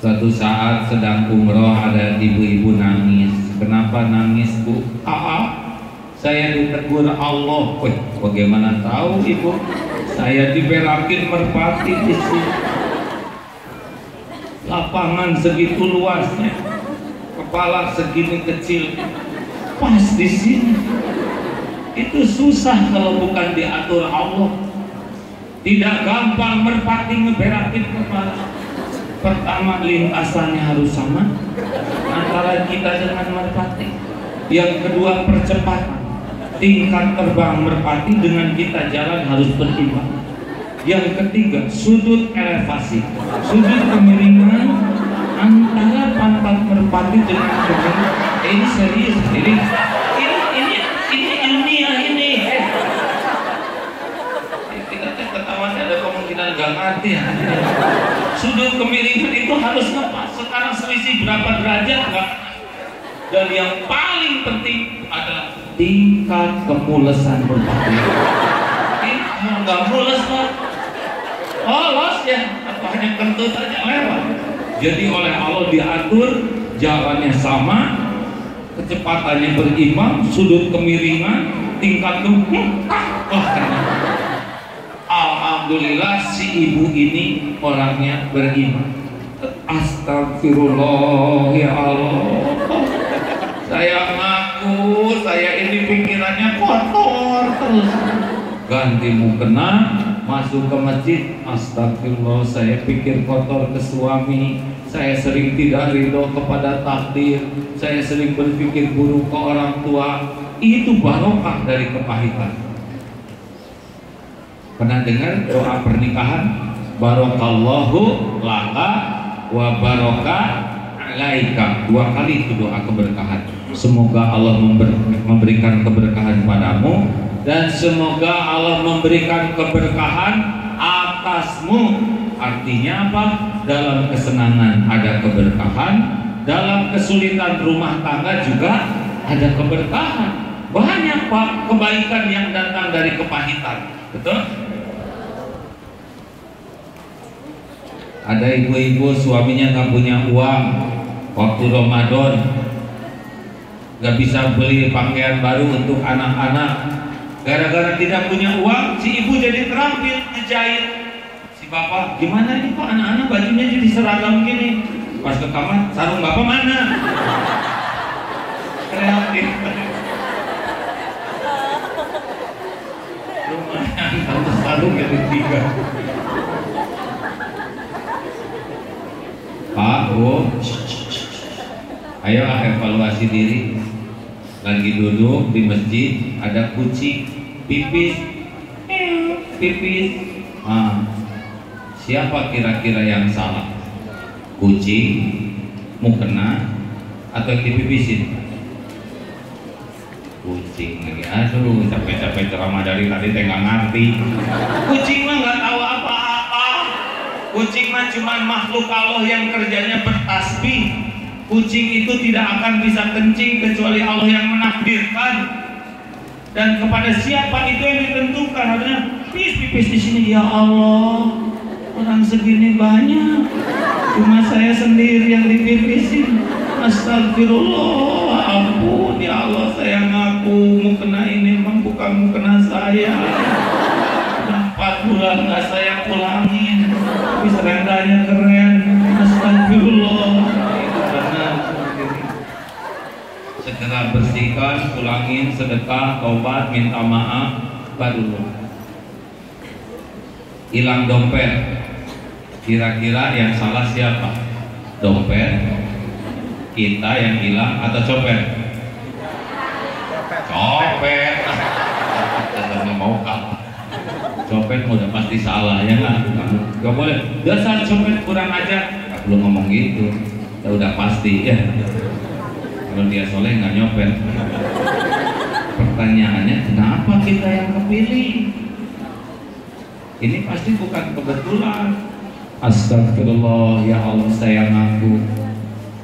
Suatu saat sedang umroh, ada ibu-ibu nangis. Kenapa nangis, Bu? Saya ditegur Allah. Bagaimana tahu ibu? Saya diberakin merpati di sini. Lapangan segitu luasnya, kepala segini kecil, pas di sini. Itu susah kalau bukan diatur Allah. Tidak gampang merpati ngeberakin kepala. Pertama, lintasannya harus sama antara kita dengan merpati. Yang kedua, percepatan. Tingkat terbang merpati dengan kita jalan harus berimbang. Yang ketiga, sudut elevasi, sudut kemiringan antara pantat merpati dengan kepala. Ini serius, ini ilmiah ini. Kita ketawanya ada kemungkinan gak ngerti ya. Sudut kemiringan itu harus ngepas. Sekarang selisih berapa derajat nggak? Dan yang paling penting adalah tingkat kemulesan merpati. Nggak mules lah, lolos ya, atau hanya kentut saja lewat. Jadi oleh Allah diatur, jalannya sama, kecepatannya berimbang, sudut kemiringan, tingkat alhamdulillah si ibu ini orangnya beriman. Astagfirullah ya Allah. Saya ngaku, saya ini pikirannya kotor terus. Ganti mukena, masuk ke masjid. Astagfirullah, saya pikir kotor ke suami. Saya sering tidak ridho kepada takdir. Saya sering berpikir buruk ke orang tua. Itu barokah dari kepahitan. Pernah dengar doa pernikahan? Barokallahu laka wa barokah alaika. 2 kali itu doa keberkahan. Semoga Allah memberikan keberkahan padamu, dan semoga Allah memberikan keberkahan atasmu. Artinya apa? Dalam kesenangan ada keberkahan, dalam kesulitan rumah tangga juga ada keberkahan. Banyak Pak kebaikan yang datang dari kepahitan. Betul? Ada ibu-ibu suaminya nggak punya uang waktu Ramadan, nggak bisa beli pakaian baru untuk anak-anak. Gara-gara tidak punya uang, si ibu jadi terampil ngejahit. Si bapak, gimana ini kok anak-anak bajunya jadi seragam gini? Pas ke kamar, sarung bapak mana? Kreatif. Lumayan, kalau sarung jadi 3. Pak, Bu, ayo evaluasi diri. Lagi duduk di masjid, ada kucing pipis, siapa kira-kira yang salah? Kucing, mukena, atau dipipisin? Kucing lagi, aduh capek-capek ceramah dari tadi nggak ngerti. Kucing mah nggak tahu apa-apa. Kucing mah cuma makhluk Allah yang kerjanya bertasbih. Kucing itu tidak akan bisa kencing kecuali Allah yang menakdirkan. Dan kepada siapa itu yang ditentukan. Artinya pipis di sini, ya Allah, orang segini banyak, cuma saya sendiri yang dipipisin. Astagfirullah, ampun ya Allah, saya ngaku mau kena ini, memang bukan mau kena saya. Udah 4 bulan nggak saya pulangin, tapi serendahnya keren. Astagfirullah. Segera bersihkan, pulangin, sedekah, taubat, minta maaf, baru hilang dompet. Kira-kira yang salah siapa? Dompet, kita yang hilang, atau copet? Copet. Kita nggak mau kalah. Copet udah pasti salah ya kan? Gak boleh. Dasar copet kurang ajar. Gak perlu ngomong gitu. Ya udah pasti ya. Kalau dia soleh nggak nyopet. Pertanyaannya, kenapa kita yang kepilih? Ini pasti bukan kebetulan. Astagfirullah, ya Allah, saya ngaku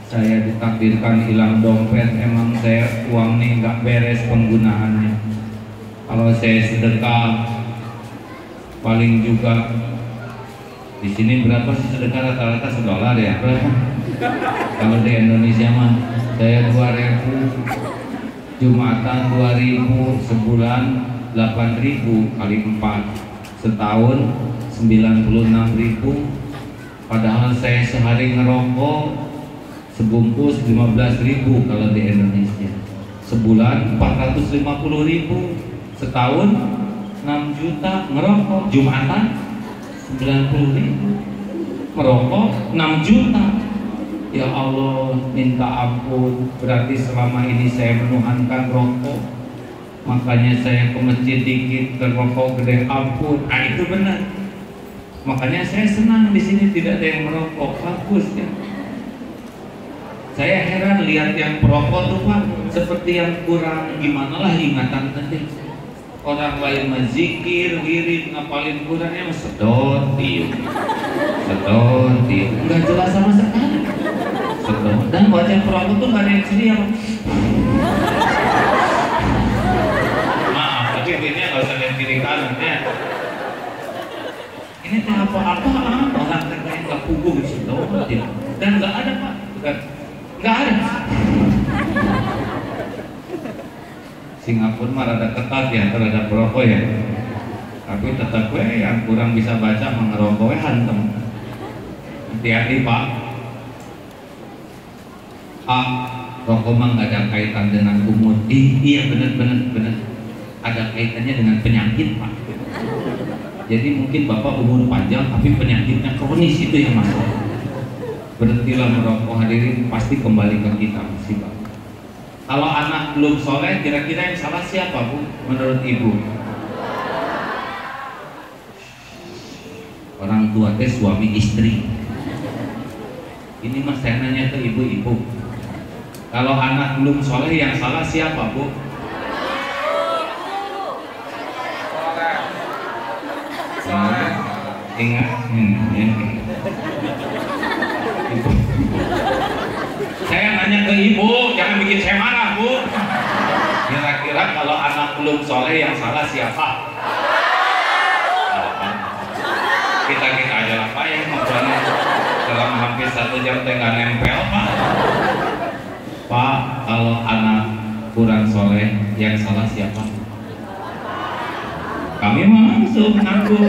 saya ditakdirkan hilang dompet. Emang saya uang nih nggak beres penggunaannya. Kalau saya sedekah paling juga di sini berapa sih sedekah rata-rata $1 ya? Berapa? Kalau di Indonesia mah saya 2.000, Jumatan 2.000, sebulan 8.000 kali 4, setahun 96.000. Padahal saya sehari ngerokok sebungkus 15.000 kalau di Indonesia. Sebulan 450.000, setahun 6 juta. Ngerokok Jumatan 90.000, merokok 6 juta. Ya Allah, minta ampun. Berarti selama ini saya menuhankan rokok, makanya saya ke masjid dikit, ke rokok gede. Ampun, itu benar. Makanya saya senang di sini tidak ada yang merokok. Bagus ya. Saya heran lihat yang perokok tuh Pak, seperti yang kurang gimana lah ingatan tadi. Orang lain menzikir, wirid, ngapalin Qurannya sedot, tiup, nggak jelas sama sekali. Sedot. Dan baca perokok tuh nggak ada yang ceria. Maaf, tapi akhirnya nggak usah lihat kiri kanan ya. Ini teh apa-apaan orang terkait nggak punggung sedot, dan nggak ada Pak, nggak ada. Singapura mah rada ketat ya terhadap perokok ya, tapi tetap yang kurang bisa baca mengerokok hantem. Hati-hati Pak. Rokok mah nggak ada kaitan dengan umur. Iya benar, ada kaitannya dengan penyakit Pak. Jadi mungkin Bapak umur panjang tapi penyakitnya kronis, itu yang masalah. Berhentilah merokok hadirin, pasti kembali ke kita sih Pak. Kalau anak belum soleh, kira-kira yang salah siapa Bu? Menurut Ibu? Orang tua teh suami istri. Ini mas saya nanya ke ibu-ibu. Kalau anak belum soleh, yang salah siapa Bu? Ingat, Ibu. Saya nanya ke ibu, jangan bikin saya marah Bu. Kira-kira kalau anak belum soleh, yang salah siapa? Kita aja lah Pak yang ngobrolnya dalam hampir 1 jam nggak nempel Pak. Pak, kalau anak kurang soleh, yang salah siapa? Kami langsung ngaku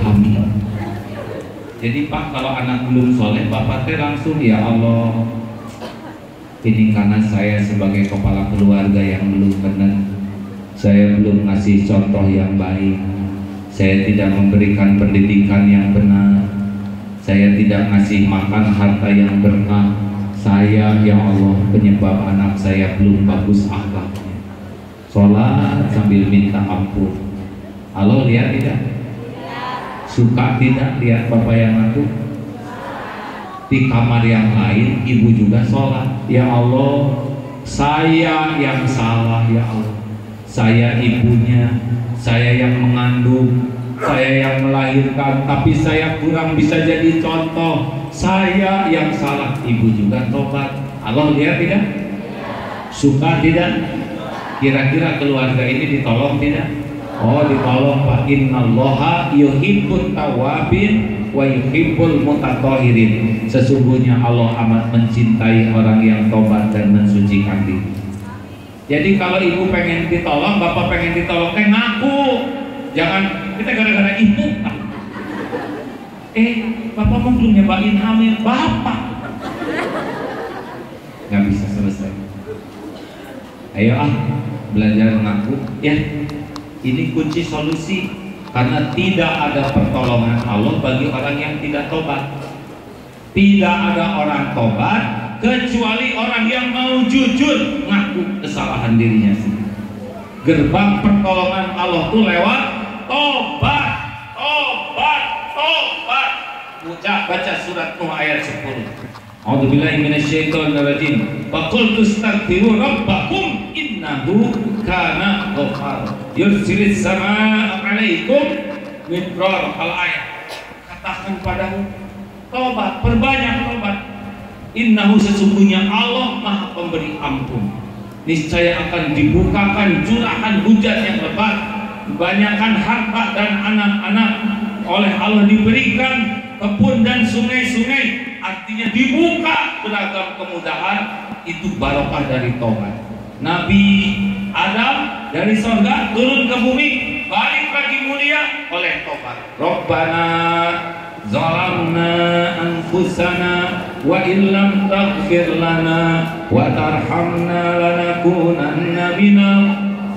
kami. Jadi Pak, kalau anak belum soleh, Bapak teh langsung, ya Allah, ini karena saya sebagai kepala keluarga yang belum benar, saya belum ngasih contoh yang baik, saya tidak memberikan pendidikan yang benar, saya tidak ngasih makan harta yang berkah. Saya, ya Allah, penyebab anak saya belum bagus akhlaknya. Sholat sambil minta ampun. Halo, lihat tidak? Suka tidak lihat Bapak yang ngaku? Di kamar yang lain ibu juga sholat. Ya Allah, saya yang salah ya Allah. Saya ibunya, saya yang mengandung, saya yang melahirkan, tapi saya kurang bisa jadi contoh. Saya yang salah, ibu juga tobat. Allah lihat tidak? Suka tidak? Kira-kira keluarga ini ditolong tidak? Oh ditolong Pak. Innallaha yuhibbut tawabin wa yuhibbul mutatahhirin. Sesungguhnya Allah amat mencintai orang yang tobat dan mensucikan diri. Jadi kalau ibu pengen ditolong, bapak pengen ditolong, ngaku. Jangan kita gara-gara ibu. Bapak mau belum nyobain hamil, bapak nggak bisa selesai. Ayo belajar ngaku ya. Ini kunci solusi. Karena tidak ada pertolongan Allah bagi orang yang tidak tobat. Tidak ada orang tobat kecuali orang yang mau jujur ngaku kesalahan dirinya sendiri. Gerbang pertolongan Allah itu lewat tobat, tobat, tobat. Baca surat Nuh ayat 10. A'udzubillahi minasyaitonirrajim. Faqultu astaghfiru rabbakum innahu kana ghaffar. Yursilis samaa'a 'alaikum midrar. Al-ayat. Katakan padamu, tobat, perbanyak tobat. Innahu, sesungguhnya Allah Maha Pemberi ampun. Niscaya akan dibukakan curahan hujan yang lebat. Banyakkan harta dan anak-anak oleh Allah diberikan, kebun dan sungai-sungai. Artinya dibuka beragam kemudahan. Itu barokah dari tobat. Nabi Adam dari surga turun ke bumi, balik lagi mulia oleh tobat. Rabbana zalamna anfusana wa illam taghfir lana wa tarhamna lanakunanna minal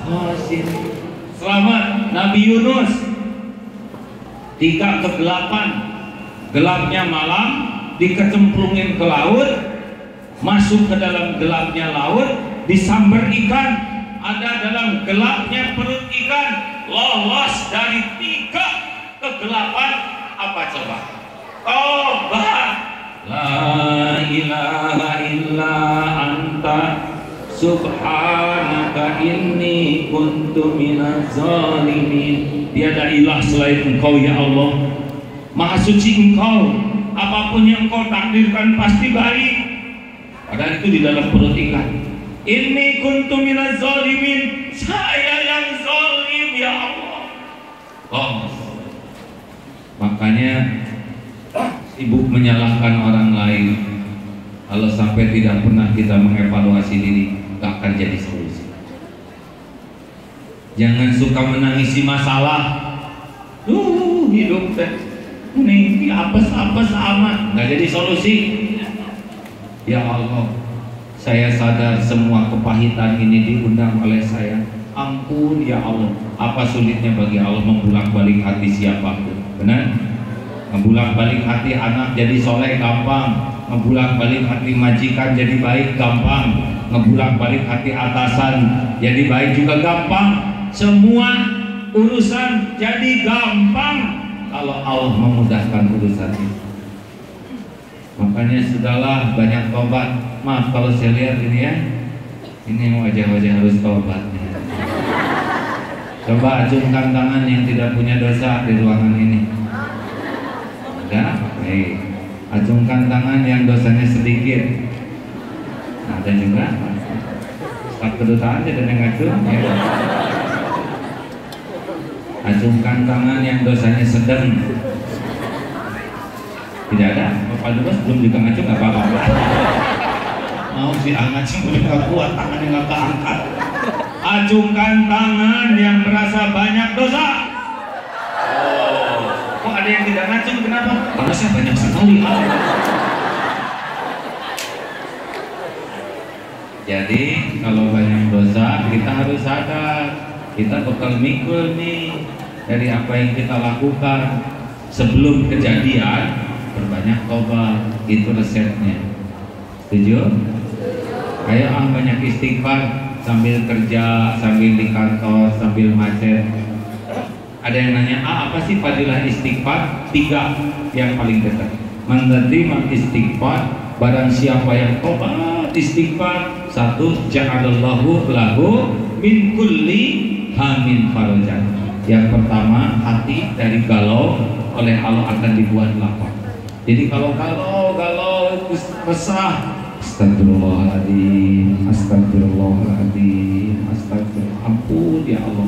khasirin. Selamat Nabi Yunus, 3 kegelapan, gelapnya malam, dikecemplungin ke laut, masuk ke dalam gelapnya laut, disambar ikan, ada dalam gelapnya perut ikan, lolos dari 3 kegelapan. Apa coba? Tobat. La ilaha illa anta subhanaka inni kuntu minaz zalimin. Tiada ilah selain Engkau ya Allah. Maha suci Engkau. Apapun yang Engkau takdirkan pasti baik. Padahal itu di dalam perut ikan. Inni kuntu minaz zalimin. Saya yang zalim ya Allah. Makanya sibuk menyalahkan orang lain. Kalau sampai tidak pernah kita mengevaluasi diri, gak akan jadi solusi. Jangan suka menangisi masalah. Hidup teh ini apes-apes amat, gak jadi solusi. Ya Allah, saya sadar semua kepahitan ini diundang oleh saya. Ampun ya Allah. Apa sulitnya bagi Allah membulak-balik hati siapapun? Benar? Membulak-balik hati anak jadi soleh gampang. Ngebulak-balik hati majikan jadi baik gampang. Ngebulak-balik hati atasan jadi baik juga gampang. Semua urusan jadi gampang kalau Allah memudahkan urusan itu. Makanya sudahlah banyak tobat. Maaf kalau saya lihat ini ya, ini wajah-wajah harus tobat. Coba acungkan tangan yang tidak punya dosa di ruangan ini. Ada? Baik. Acungkan tangan yang dosanya sedikit. Ada juga. Staf kedutaan tidak ada yang ngacung. Ya. Acungkan tangan yang dosanya sedang. Tidak ada. Bapak Dubes belum juga ngacung, nggak apa-apa. Mau si ngacung udah nggak kuat, tangannya nggak keangkat. Acungkan tangan yang merasa banyak dosa. Kok ada yang tidak ngacung? Kenapa? Karena saya banyak sekali. Jadi kalau banyak dosa, kita harus sadar kita bakal mikul nih dari apa yang kita lakukan. Sebelum kejadian, berbanyak tobat. Itu resepnya. Setuju? Ayo banyak istighfar. Sambil kerja, sambil di kantor, sambil macet. Ada yang nanya, apa sih fadilah istighfar? 3 yang paling dekat. Menerima istighfar, barang siapa yang tobat istighfar. 1, ja'alallahu lahu min kulli hamin farajan. Yang pertama, hati dari galau oleh Allah akan dibuat lapang. Jadi kalau galau, resah, astagfirullahaladzim, astagfirullahaladzim, astagfirullah, ampun ya Allah.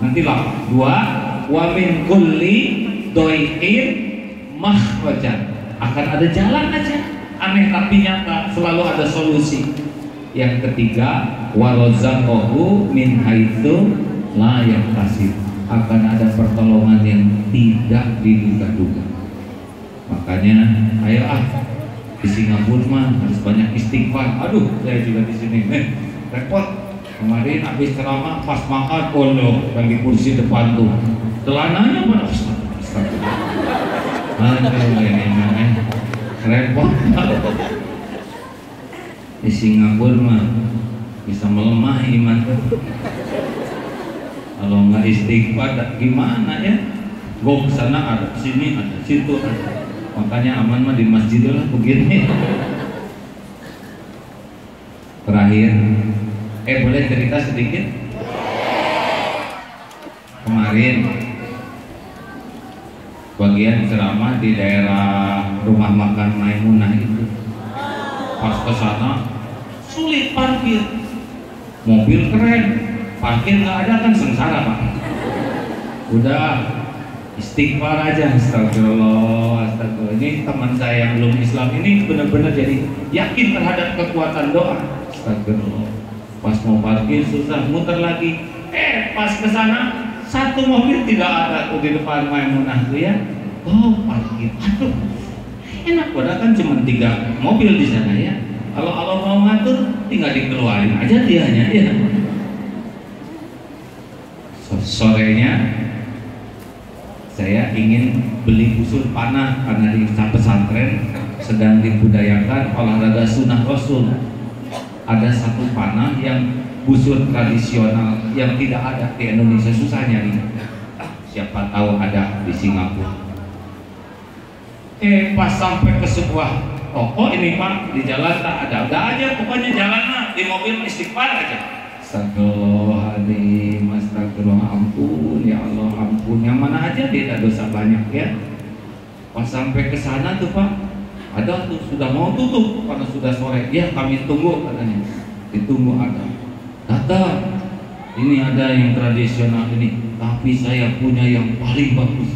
Nantilah 2, wa min kulli doi'in makhrajan. Akan ada jalan aja, aneh tapi nyata, selalu ada solusi. Yang ketiga, wa razaqahu min haitsu la yahtasib. Akan ada pertolongan yang tidak diduga-duga. Makanya ayo di Singapura mah harus banyak istighfar. Aduh, saya juga di sini repot. Kemarin habis ceramah pas makan lagi kursi depan tuh Celananya mana? Ini repot. Di Singapura mah bisa melemah iman. Kalau nggak istighfar gimana ya? Go ke sana ada, sini ada, situ ada. Makanya aman mah di masjid lah begini. Terakhir, boleh cerita sedikit? Kemarin bagian ceramah di daerah rumah makan Maimunah itu. Pas ke sana sulit parkir. Mobil keren, parkir nggak ada kan sengsara Pak. Udah istighfar aja, astagfirullah, astagfirullah. Ini teman saya yang belum Islam ini benar-benar jadi yakin terhadap kekuatan doa. Astagfirullah. Pas mau parkir susah, muter lagi. Pas ke sana satu mobil tidak ada tuh di depan Maimunah tuh ya. Oh parkir, aduh enak, padahal kan cuma 3 mobil di sana ya. Kalau Allah mau ngatur, tinggal dikeluarin aja dianya ya. Sorenya saya ingin beli busur panah karena di pesantren sedang dibudayakan olahraga sunnah Rasul. Ada satu panah yang busur tradisional yang tidak ada di Indonesia, susah nyari. Siapa tahu ada di Singapura. Pas sampai ke sebuah toko ini Pak, di jalan tak ada aja, pokoknya jalan di mobil istighfar aja. Astagfirullahaladzim, astagfirullah, ampun ya Allah, ampun. Yang mana aja dia dosa banyak ya. Pas sampai ke sana tuh Pak, ada tuh sudah mau tutup karena sudah sore. Ya kami tunggu katanya. Ditunggu ada. Datang. Ini ada yang tradisional ini, tapi saya punya yang paling bagus.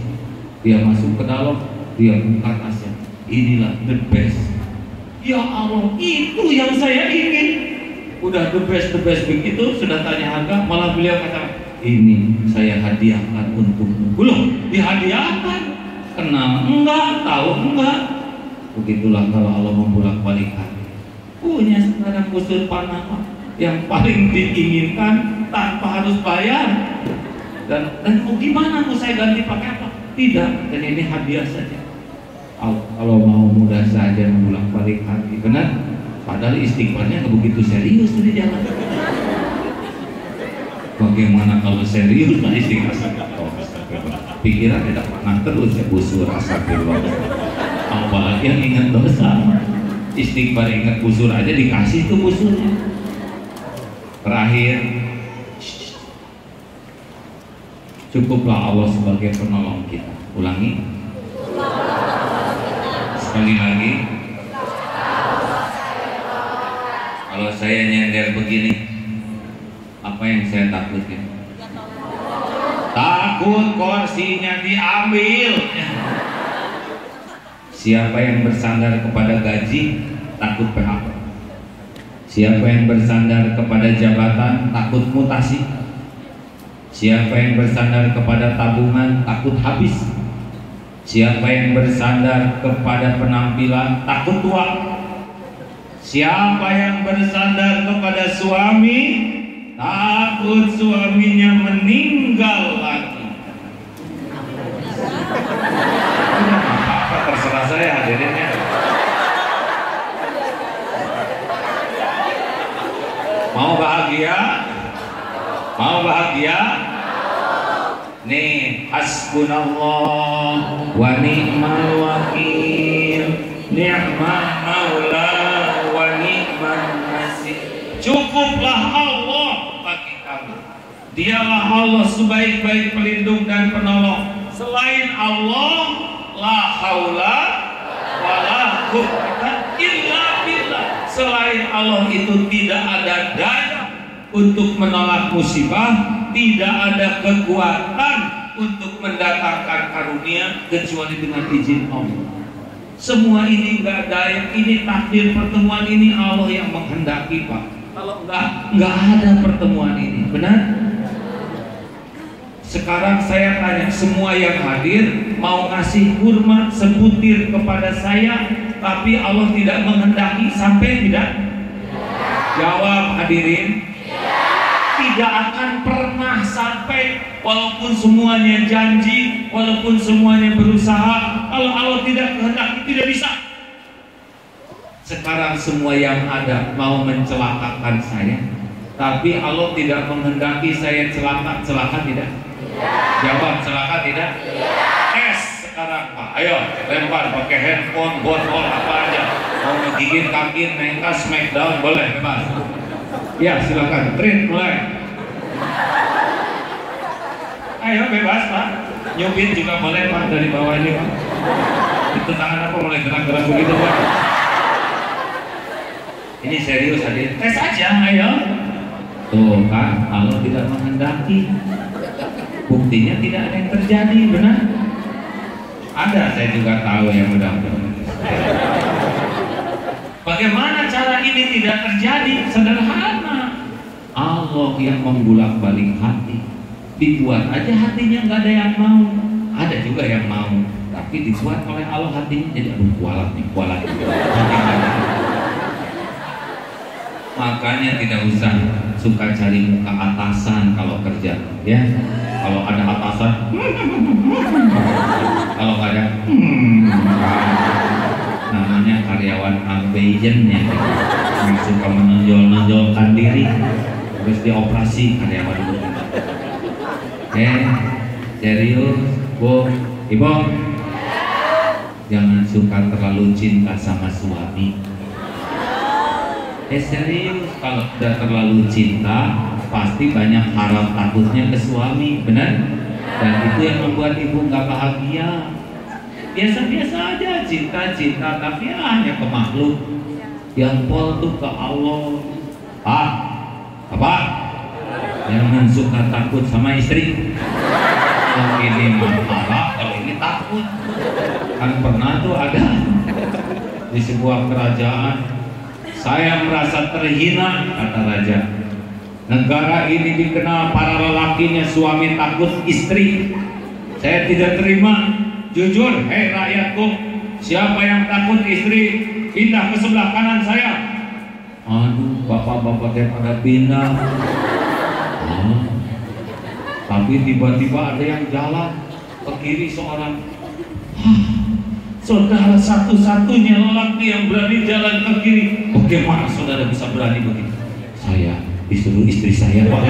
Dia masuk ke dalam, dia buka tasnya. Inilah the best. Ya Allah, itu yang saya ingin. Udah the best begitu, sudah tanya harga, malah beliau kata, ini saya hadiahkan untukmu. Belum dihadiahkan, kenal enggak, tahu enggak. Begitulah kalau Allah membolak-balikan. Punya sekarang busur panah yang paling diinginkan tanpa harus bayar. Dan mau gimana mau saya ganti pakai apa? Tidak, dan ini hadiah saja. Kalau mau mudah saja membolak-balik hati, benar? Padahal istighfarnya nggak begitu serius di jalan. Bagaimana kalau serius nah istighfar? Pikiran tidak pernah terus ya busur, astagfirullah. Apalagi yang ingat dosa. Istighfar ingat busur aja dikasih tuh busurnya. Terakhir, cukuplah Allah sebagai penolong kita. Ulangi sekali lagi. Kalau saya nyender begini, apa yang saya takutin? Takut kursinya diambil. Siapa yang bersandar kepada gaji, takut PHK. Siapa yang bersandar kepada jabatan, takut mutasi. Siapa yang bersandar kepada tabungan, takut habis. Siapa yang bersandar kepada penampilan, takut tua. Siapa yang bersandar kepada suami, takut suaminya meninggal lagi. Apa terserah saya hadirinnya. Mau bahagia? Mau bahagia? Nih, hasbunallah wa ni'mal wakil, ni'mal maula wa ni'mal nasir. Cukuplah Allah bagi kamu. Dialah Allah sebaik-baik pelindung dan penolong. Selain Allah, la haula wa la quwwata illa billah. Selain Allah itu tidak ada daya untuk menolak musibah, tidak ada kekuatan untuk mendatangkan karunia kecuali dengan izin Allah. Semua ini enggak ada, yang ini takdir pertemuan ini Allah yang menghendaki Pak. Kalau enggak ada pertemuan ini, benar? Sekarang saya tanya semua yang hadir, mau ngasih kurma sebutir kepada saya, tapi Allah tidak menghendaki sampai tidak? Jawab hadirin. Tidak akan pernah sampai baik, walaupun semuanya janji, walaupun semuanya berusaha, kalau Allah tidak kehendaki tidak bisa. Sekarang semua yang ada mau mencelakakan saya, tapi Allah tidak menghendaki saya celaka tidak? Jawab, celaka tidak? Sekarang Pak, ayo lempar pakai handphone, botol apa aja, mau ngegigit kaki, nengkas, smackdown boleh, bebas. Ya silakan, treat mulai. Ayo bebas Pak, nyubit juga boleh Pak dari bawah ini Pak. Itu tangan apa mulai gerak-gerak begitu Pak. Ini serius hadir, tes aja, ayo. Tuh kan, Allah tidak menghendaki, buktinya tidak ada yang terjadi, benar? Ada, saya juga tahu yang mudah-mudahan. Bagaimana cara ini tidak terjadi? Sederhana. Allah yang membulak-balik hati. Dibuat aja hatinya nggak ada yang mau. Ada juga yang mau, tapi dibuat oleh Allah hatinya jadi aduh kualat nih, kualat. Makanya tidak usah suka cari muka atasan kalau kerja, ya. Kalau ada atasan, kalau nggak ada, namanya karyawan ambeien ya, yang suka menonjol-nonjolkan diri, terus dioperasi karyawan itu. Serius, Bu, Ibu, jangan suka terlalu cinta sama suami. Serius, kalau udah terlalu cinta pasti banyak harap takutnya ke suami, benar? Dan itu yang membuat ibu nggak bahagia. Biasa-biasa aja cinta-cinta, tapi hanya ke makhluk. Yang pol tuh ke Allah. Pak, apa? Jangan suka takut sama istri. Kalau ini marah, kalau ini takut. Kan pernah tuh ada di sebuah kerajaan. Saya merasa terhina, kata raja. Negara ini dikenal para lelakinya suami takut istri. Saya tidak terima. Jujur, hei rakyatku, siapa yang takut istri pindah ke sebelah kanan saya. Aduh, bapak-bapak yang pada pindah. Tapi tiba-tiba ada yang jalan ke kiri seorang. Saudara satu-satunya lelaki yang berani jalan ke kiri. Bagaimana saudara bisa berani begitu? Saya disuruh istri saya Pak.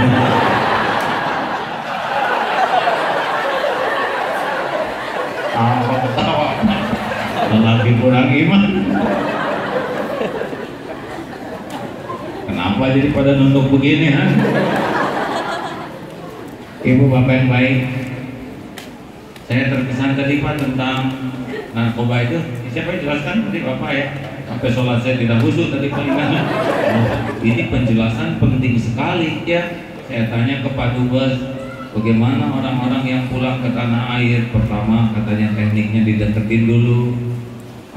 Apa ketawa? Lelaki kurang iman. Kenapa jadi pada nunduk begini ha? Ibu bapak yang baik, saya terkesan tadi Pak tentang narkoba itu. Siapa yang jelaskan tadi bapak ya? Sampai sholat saya tidak khusyuk tadi Pak. Ini penjelasan penting sekali ya. Saya tanya ke Pak Dubes, bagaimana orang-orang yang pulang ke tanah air? Pertama katanya tekniknya dideketin dulu,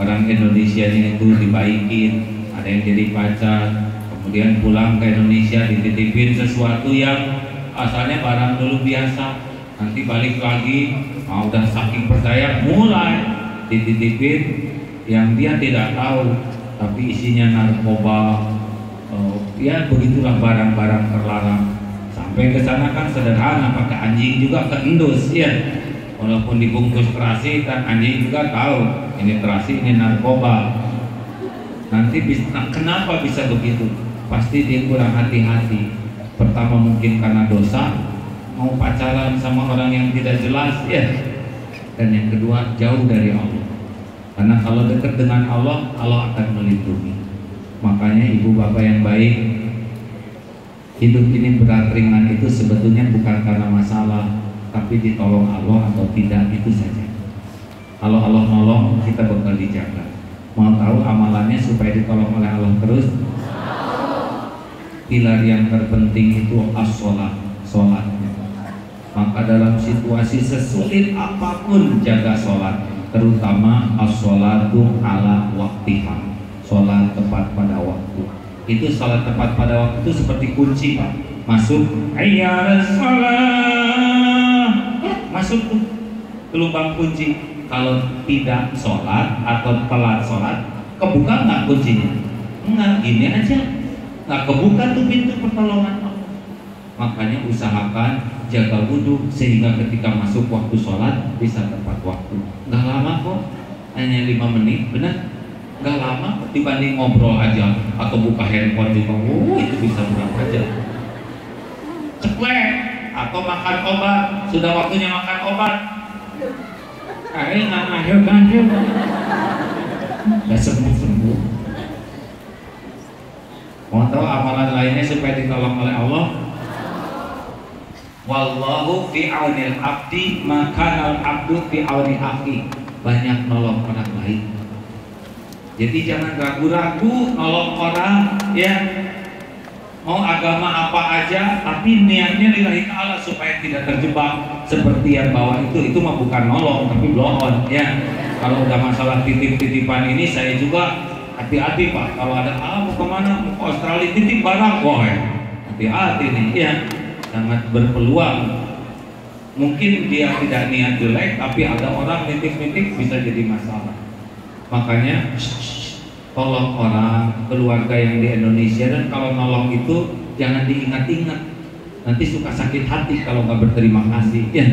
orang Indonesianya itu dibaikin, ada yang jadi pacar, kemudian pulang ke Indonesia dititipin sesuatu yang asalnya barang dulu biasa, nanti balik lagi, udah saking percaya mulai dititipin yang dia tidak tahu, tapi isinya narkoba, ya begitulah barang-barang terlarang. Sampai ke sana kan sederhana, pakai anjing juga keendus ya, walaupun dibungkus terasi, kan anjing juga tahu ini terasi, ini narkoba. Nanti kenapa bisa begitu? Pasti dia kurang hati-hati. Pertama mungkin karena dosa, mau pacaran sama orang yang tidak jelas ya, dan yang kedua jauh dari Allah. Karena kalau dekat dengan Allah, Allah akan melindungi. Makanya ibu bapak yang baik, hidup ini berat ringan itu sebetulnya bukan karena masalah, tapi ditolong Allah atau tidak, itu saja. Kalau Allah nolong, kita bakal dijaga. Mau tahu amalannya supaya ditolong oleh Allah terus? Pilar yang terpenting itu as-sholat, sholat. Maka dalam situasi sesulit apapun jaga sholat, terutama as-sholatu ala waktiha, sholat tepat pada waktu. Itu sholat tepat pada waktu itu seperti kunci Pak. Masuk, hayyalas sholat, masuk tuh ke lubang kunci. Kalau tidak sholat atau telat sholat, kebuka nggak kuncinya? Enggak, gini aja. Nggak kebuka tuh pintu pertolongan Allah. Makanya usahakan jaga wudhu sehingga ketika masuk waktu sholat bisa tepat waktu. Nggak lama kok, hanya 5 menit, benar? Nggak lama dibanding ngobrol aja atau buka handphone juga, itu bisa berapa jam. Ceklek atau makan obat, sudah waktunya makan obat. Akhir nggak sembuh. Mau tahu amalan lainnya supaya ditolong oleh Allah? Wallahu fi aunil abdi maka al abdu fi auni akhi. Banyak nolong orang lain. Jadi jangan ragu-ragu nolong orang, ya. Mau agama apa aja, tapi niatnya lillahi ta'ala supaya tidak terjebak seperti yang bawah itu mah bukan nolong tapi blow on, ya. Kalau udah masalah titip-titipan ini saya juga hati-hati Pak, kalau ada mau kemana, mau ke Australia titip barang, wah hati-hati nih, ya. Sangat berpeluang. Mungkin dia tidak niat jelek, tapi ada orang nitip-nitip bisa jadi masalah. Makanya tolong orang, keluarga yang di Indonesia, dan kalau nolong itu jangan diingat-ingat. Nanti suka sakit hati kalau nggak berterima kasih. Ya.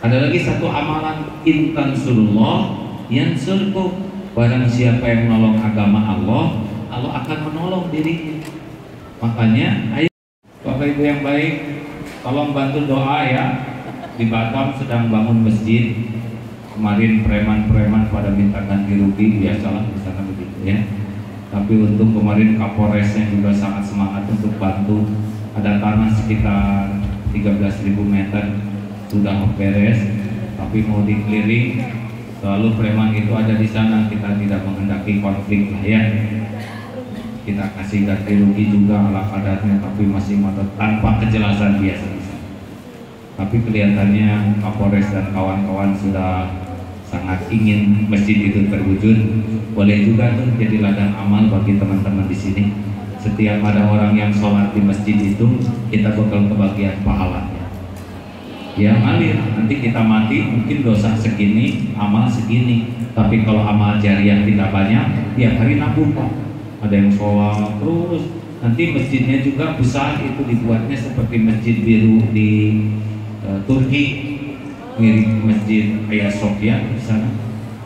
Ada lagi satu amalan, intansurullah yansurkum. Barang siapa yang menolong agama Allah, Allah akan menolong dirinya. Makanya ayo Bapak Ibu yang baik, tolong bantu doa ya. Di Batam sedang bangun masjid. Kemarin preman-preman pada minta ganti rugi, biasalah di sana begitu ya. Tapi untuk kemarin Kapolresnya juga sangat semangat untuk bantu. Ada tanah sekitar 13.000 meter sudah beres, tapi mau dikeliling. Selalu preman itu ada di sana, kita tidak menghendaki konflik lah ya. Kita kasih ganti rugi juga ala kadarnya, tapi masih tanpa kejelasan biasa. Tapi kelihatannya Kapolres dan kawan-kawan sudah sangat ingin masjid itu terwujud. Boleh juga tuh jadi ladang amal bagi teman-teman di sini. Setiap ada orang yang sholat di masjid itu, kita bakal kebagian pahalanya. Ya ngalir, nanti kita mati mungkin dosa segini, amal segini. Tapi kalau amal jariah tidak banyak, tiap hari nabung Pak. Ada yang sholat terus. Nanti masjidnya juga besar, itu dibuatnya seperti masjid biru di Turki, mirip masjid Hagia Sophia di sana.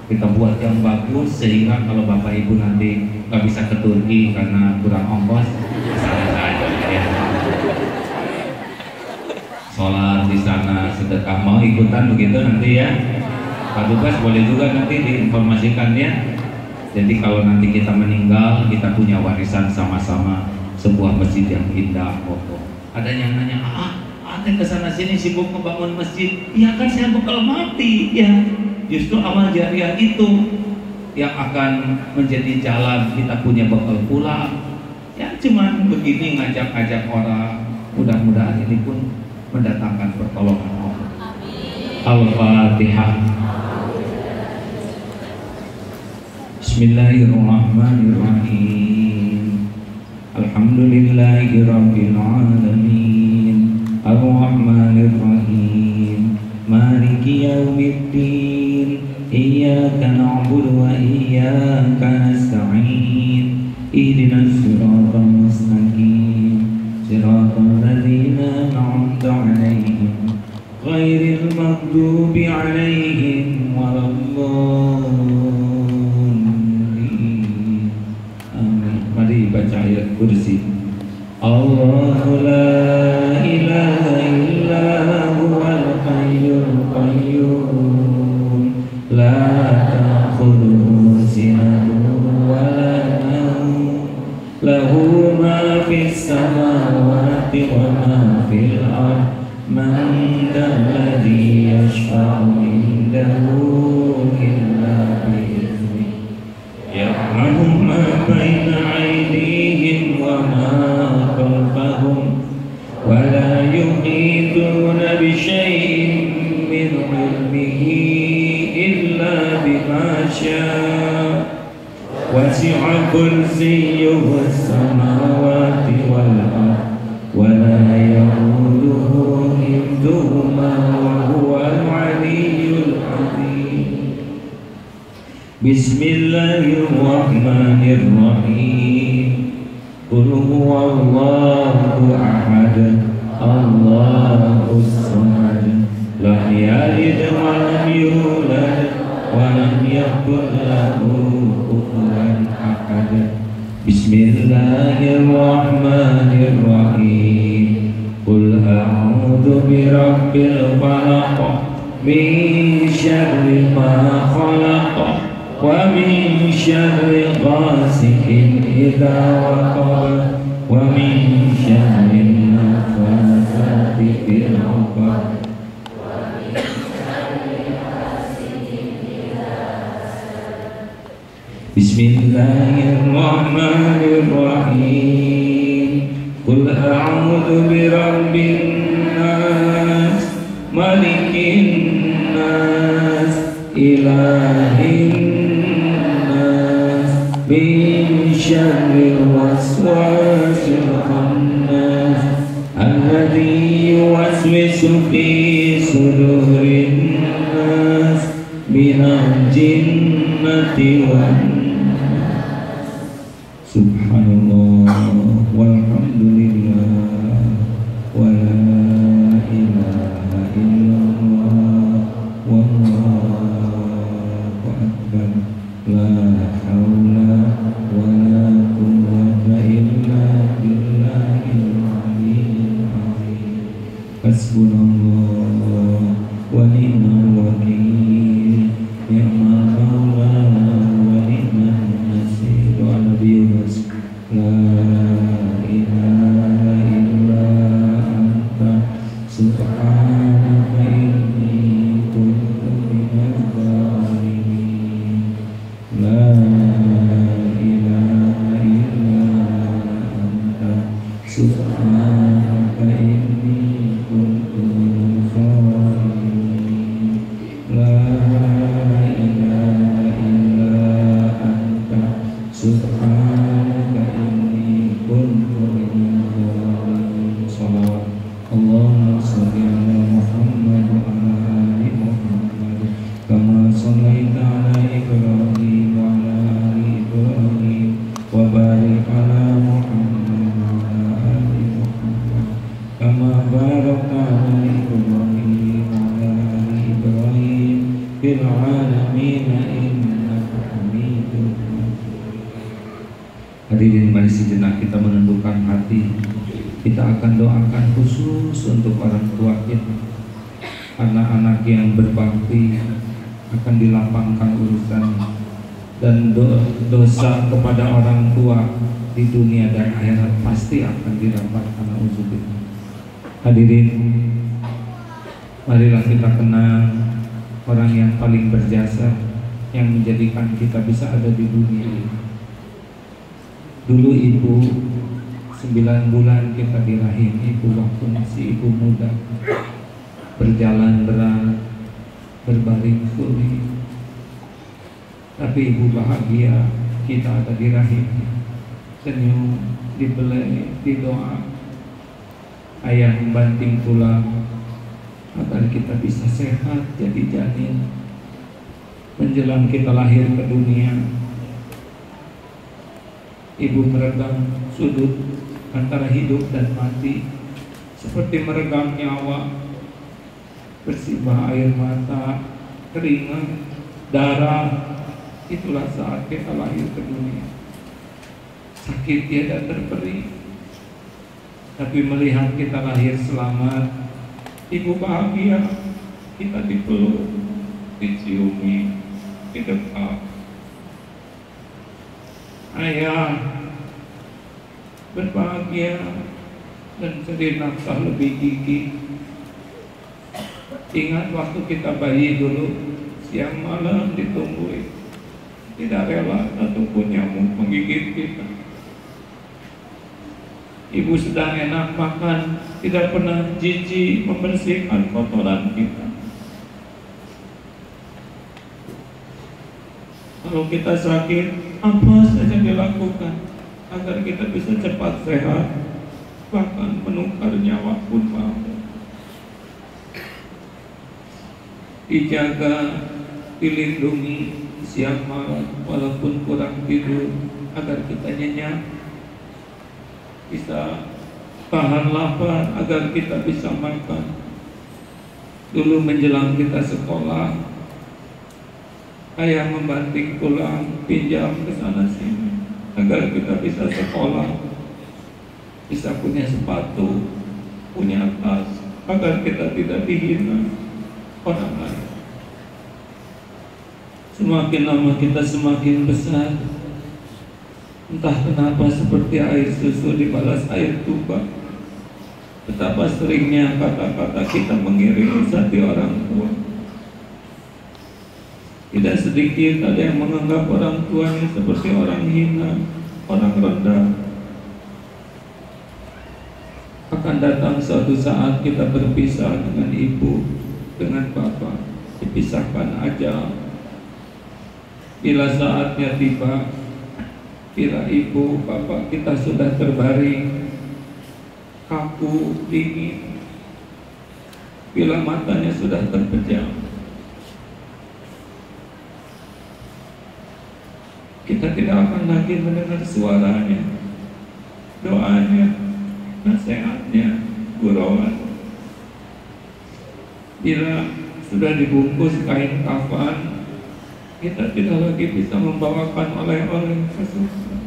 Kita buat yang bagus sehingga kalau Bapak Ibu nanti nggak bisa ke Turki karena kurang ongkos, salah saja ya. Sholat di sana, sedekah, mau ikutan begitu nanti ya. Pak Dubes boleh juga nanti diinformasikan ya. Jadi kalau nanti kita meninggal, kita punya warisan sama-sama sebuah masjid yang indah, kokoh. Ada yang nanya, Anda kesana sini sibuk membangun masjid. Iya kan saya bakal mati ya. Justru amal jariah itu yang akan menjadi jalan kita punya bakal pulang. Ya cuman begini ngajak-ngajak orang. Mudah-mudahan ini pun mendatangkan pertolongan Allah. Al-Fatihah. Bismillahirrahmanirrahim. Alhamdulillahirabbil alamin. Ar-Rahmanir-Rahim. Maliki yaumiddin. Iyyaka na'budu wa iyyaka nasta'in. Ihdinas siratal mustaqim. Siratal ladzina an'amta 'alaihim ghairil maghdubi 'alaihim waladdallin. Amin. Mari baca ayat kursi. Allahu la ilaha illa huwal hayyul qayyum la ta'khudhuhu sinatun wa la nawm lahu ma fis samawati wa ma fil ardh man dzalladzi yashfa'u indahu illa bi'idhnihi ya'lamu ma baina aydihim wa ma khalfahum wa la yuhituna bi syai'in min 'ilmihi illa bima syaa wasi'a kursiyyuhu as-samawati wal ardh wa la ya'uduhu hifdhuhuma wa huwal 'aliyyul 'azim. Bismillahirrahmanirrahim. Qul huwallahu ahad. Allahus samad lam yalid wa lam yulad wa lam yakul lahu kufuwan ahad. Bismillahirrahmanirrahim. Qul a'udzu birabbil falaq min syarri ma khalaq wa min syarri ghasiqin idza waqab wa min syarri nafatsati fil 'uqad. Bismillahirrahmanirrahim. Qul a'udzu birabbin nas malikin nas ilahin nas min syarril waswasil khannas alladzi yuwaswisu fi sudurin nas minal jinnati wan. Subhanallah walhamdulillah wa la ilaha illallah wallahu akbar la haula wa la quwwata illa billahil aliyyil azim. Hasbunallah wa ni'mal wakeel ni'mal maula wa ni'mal nasir. Wa nabi Yunus la ilaha illa anta subhanaka inni kuntu minadh dhalimin. La ilaha illa anta subhanaka inni kuntu minadh dhalimin. La ilaha illa anta subhanaka inni kuntu minadh dhalimin. Shalawat Allahumma sholli ala Muhammad wa ala ali Muhammad kama shallaita ala Ibrahim wa ala ali Ibrahim wa barik ala Muhammad wa ala ali Muhammad kama barakta ala Ibrahim wa ala ali Ibrahim fil alamin innaka Hamidum Majid. Hadirin, mari sejenak kita menundukkan hati. Kita akan doakan khusus untuk orang tua kita. Anak-anak yang berbakti akan dilapangkan urusan dan dosa kepada orang tua di dunia dan akhirat pasti akan dirapatkan. Auzubillah. Hadirin, marilah kita kenang orang yang paling berjasa yang menjadikan kita bisa ada di dunia ini. Dulu ibu 9 bulan kita di rahim ibu waktu masih ibu muda, berjalan berat, berbaring sulit, tapi ibu bahagia kita ada di rahim, senyum, dibelai, didoa, ayah membanting tulang agar kita bisa sehat jadi janin. Menjelang kita lahir ke dunia, ibu meregang sudut antara hidup dan mati, seperti meregang nyawa, bersibah air mata, keringat, darah. Itulah saat kita lahir ke dunia. Sakit tiada terperi, tapi melihat kita lahir selamat, ibu bahagia. Kita dipeluk, diciumi, didekat. Ayah berbahagia dan cari nafkah lebih gigih. Ingat waktu kita bayi dulu, siang malam ditungguin, tidak rela satupun nyamuk menggigit kita. Ibu sedang enak makan, tidak pernah jijik membersihkan kotoran kita. Kalau kita sakit, apa saja dilakukan agar kita bisa cepat sehat, bahkan menukar nyawa pun mau. Dijaga, dilindungi siang malam walaupun kurang tidur, agar kita nyenyak, bisa tahan lapar agar kita bisa makan. Dulu menjelang kita sekolah, ayah membanting tulang, pinjam ke sana sini agar kita bisa sekolah, bisa punya sepatu, punya tas, agar kita tidak dihina orang lain. Semakin lama kita semakin besar, entah kenapa seperti air susu dibalas air tuba. Betapa seringnya kata-kata kita mengiringi hati orang tua. Tidak sedikit ada yang menganggap orang tuanya seperti orang hina, orang rendah. Akan datang suatu saat kita berpisah dengan ibu, dengan bapak, dipisahkan aja. Bila saatnya tiba, bila ibu, bapak kita sudah terbaring, kaku, dingin, bila matanya sudah terpejam, kita tidak akan lagi mendengar suaranya, doanya, nasihatnya, gurauan. Bila sudah dibungkus kain kafan, kita tidak lagi bisa membawakan oleh-oleh kesusahan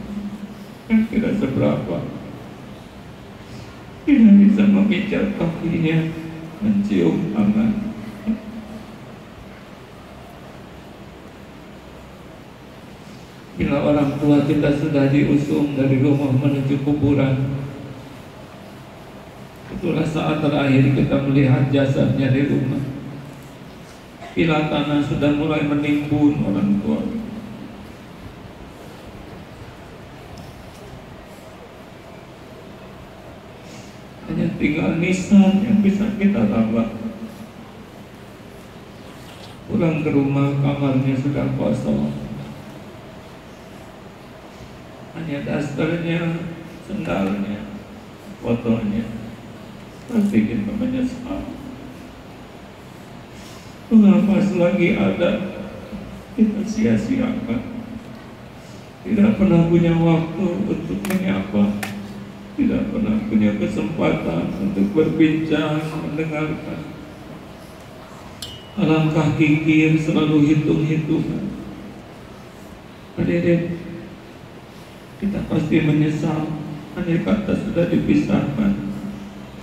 yang tidak seberapa. Tidak bisa memijat kakinya, mencium tangan. Bila orang tua kita sudah diusung dari rumah menuju kuburan, itulah saat terakhir kita melihat jasadnya di rumah. Bila tanah sudah mulai menimbun orang tua, hanya tinggal nisan yang bisa kita tambah. Pulang ke rumah, kamarnya sudah kosong, hanya dasternya, sendalnya, fotonya. Pasti kita menyesal. Mengapa selagi ada kita sia-siakan? Tidak pernah punya waktu untuk menyapa, tidak pernah punya kesempatan untuk berbincang, mendengarkan. Alangkah kikir selalu hitung-hitungan. Hadirin, kita pasti menyesal andai kata sudah dipisahkan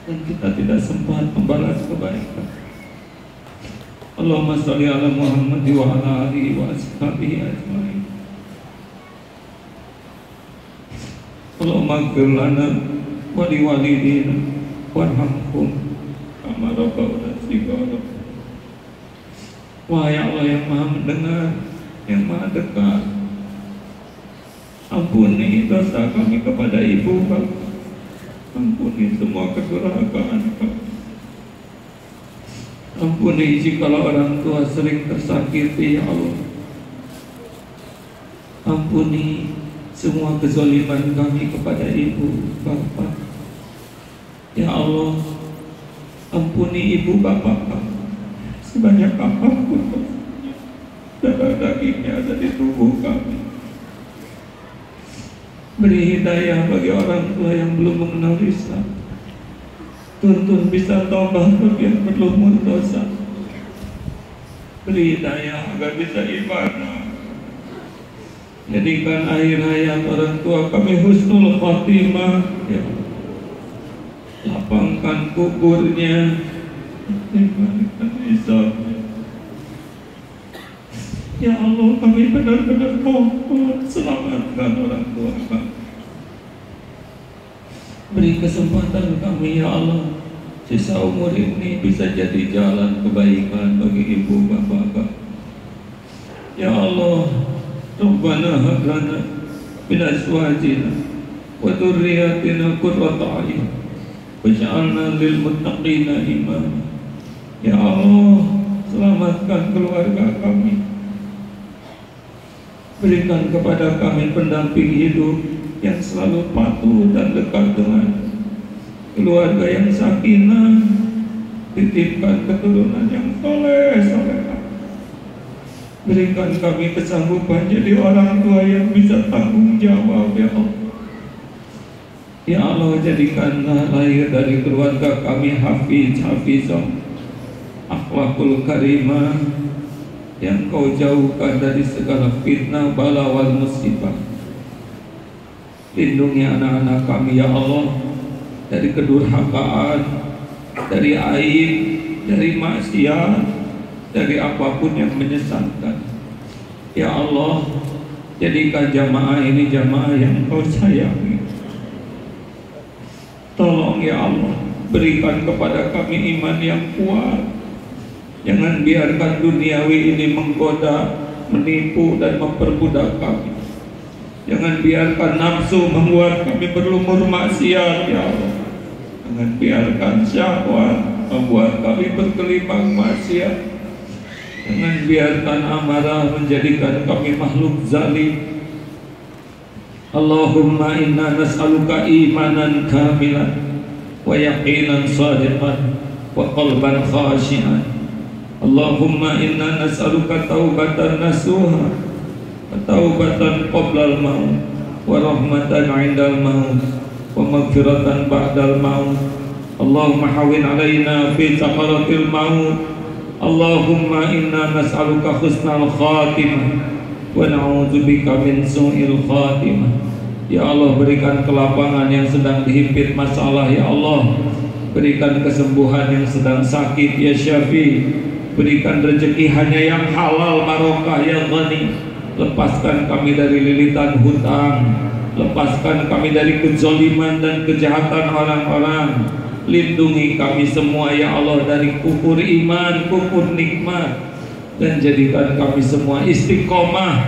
dan kita tidak sempat membalas kebaikan. Allahumma sholli ala Muhammad wa ala alihi wa ashabihi ajma'in. Allahumma ighfir lana wa liwalidina warhamhum kama rabbawna shighara. Wahai Allah yang Maha mendengar, yang Maha dekat, ampuni dosa kami kepada ibu bapak, ampuni semua kedurhakaan kami. Ampuni jikalau orang tua sering tersakiti, ya Allah. Ampuni semua kezaliman kami kepada ibu, bapak. Ya Allah, ampuni ibu bapak kami. Sebanyak apapun darah dagingnya ada di tubuh kami. Beri hidayah bagi orang tua yang belum mengenal Islam. Tuntun bisa tobat bagi yang berlumur dosa. Beri hidayah agar bisa ibadah. Jadikan akhir hayat orang tua kami husnul khotimah, ya. Lapangkan kuburnya, ringankan hisabnya. Ya Allah, kami benar-benar mohon selamatkan orang tua kami. Beri kesempatan kami, ya Allah, sisa umur ini bisa jadi jalan kebaikan bagi ibu bapak kami. Ya Allah, Rabbana hab lana min azwajina wa dhurriyyatina qurrata a'yun waj'alna lil muttaqina imama. Ya Allah, selamatkan keluarga kami. Berikan kepada kami pendamping hidup yang selalu patuh dan dekat dengan keluarga yang sakinah. Titipkan keturunan yang soleh. Berikan kami kesanggupan jadi orang tua yang bisa tanggung jawab, ya Allah. Ya Allah, jadikanlah lahir dari keluarga kami hafizah, akhlakul karimah, yang Kau jauhkan dari segala fitnah, bala wal musibah. Lindungi anak-anak kami ya Allah dari kedurhakaan, dari aib, dari maksiat, dari apapun yang menyesatkan. Ya Allah, jadikan jamaah ini jamaah yang Kau sayangi. Tolong ya Allah, berikan kepada kami iman yang kuat. Jangan biarkan duniawi ini menggoda, menipu dan memperbudak kami. Jangan biarkan nafsu membuat kami berlumur maksiat ya Allah. Jangan biarkan syahwat membuat kami berkelimang maksiat. Jangan biarkan amarah menjadikan kami makhluk zalim. Allahumma inna nas'aluka imanan kamilan wa yaqinan sadiqan wa qalban khashi'an. Allahumma inna nas'aluka taubatan nasuha wa taubatan qabla al-maut wa rahmatan 'inda al-maut wa maghfiratan ba'da al-maut. Allahumma hawwin 'alaina fi sakaratil maut. Allahumma inna nas'aluka husnal khatimah wa na'udzubika min su'il khatimah. Ya Allah, berikan kelapangan yang sedang dihimpit masalah ya Allah. Berikan kesembuhan yang sedang sakit ya Syafi. Berikan rezeki hanya yang halal barokah ya Ghani. Lepaskan kami dari lilitan hutang. Lepaskan kami dari kezaliman dan kejahatan orang-orang. Lindungi kami semua ya Allah dari kufur iman, kufur nikmat. Dan jadikan kami semua istiqomah,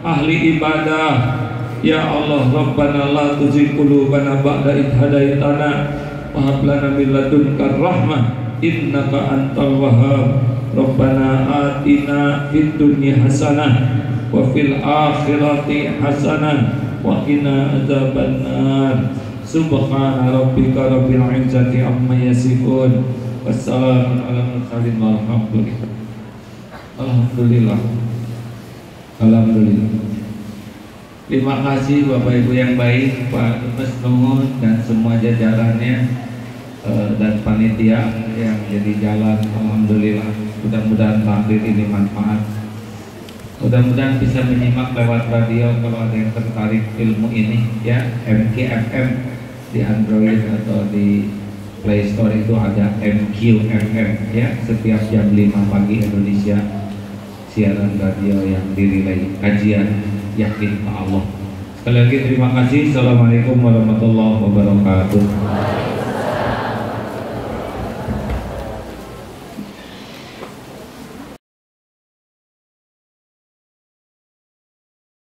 ahli ibadah. Ya Allah, Rabbana la tuzigh qulubana ba'da idh hadaitana wa hab lana min ladunka rahmah innaka antal wahhab. Rabbana atina fid dunya hasanah wa fil akhirati hasanah wa qina adzabannar. Subhana rabbika rabbil izzati amma yasifun. Wassalamun ala mursalin walhamdulillah. Alhamdulillah. Alhamdulillah. Terima kasih Bapak Ibu yang baik, Pak Dubes Nuhun dan semua jajarannya dan panitia yang jadi jalan. Alhamdulillah. Mudah-mudahan takdir ini manfaat. Mudah-mudahan bisa menyimak lewat radio kalau ada yang tertarik ilmu ini ya. MKFM di Android atau di Play Store itu ada MQFM ya. Setiap jam 5 pagi Indonesia siaran radio yang dirilai kajian yakin ke Allah. Sekali lagi terima kasih. Assalamualaikum warahmatullahi wabarakatuh.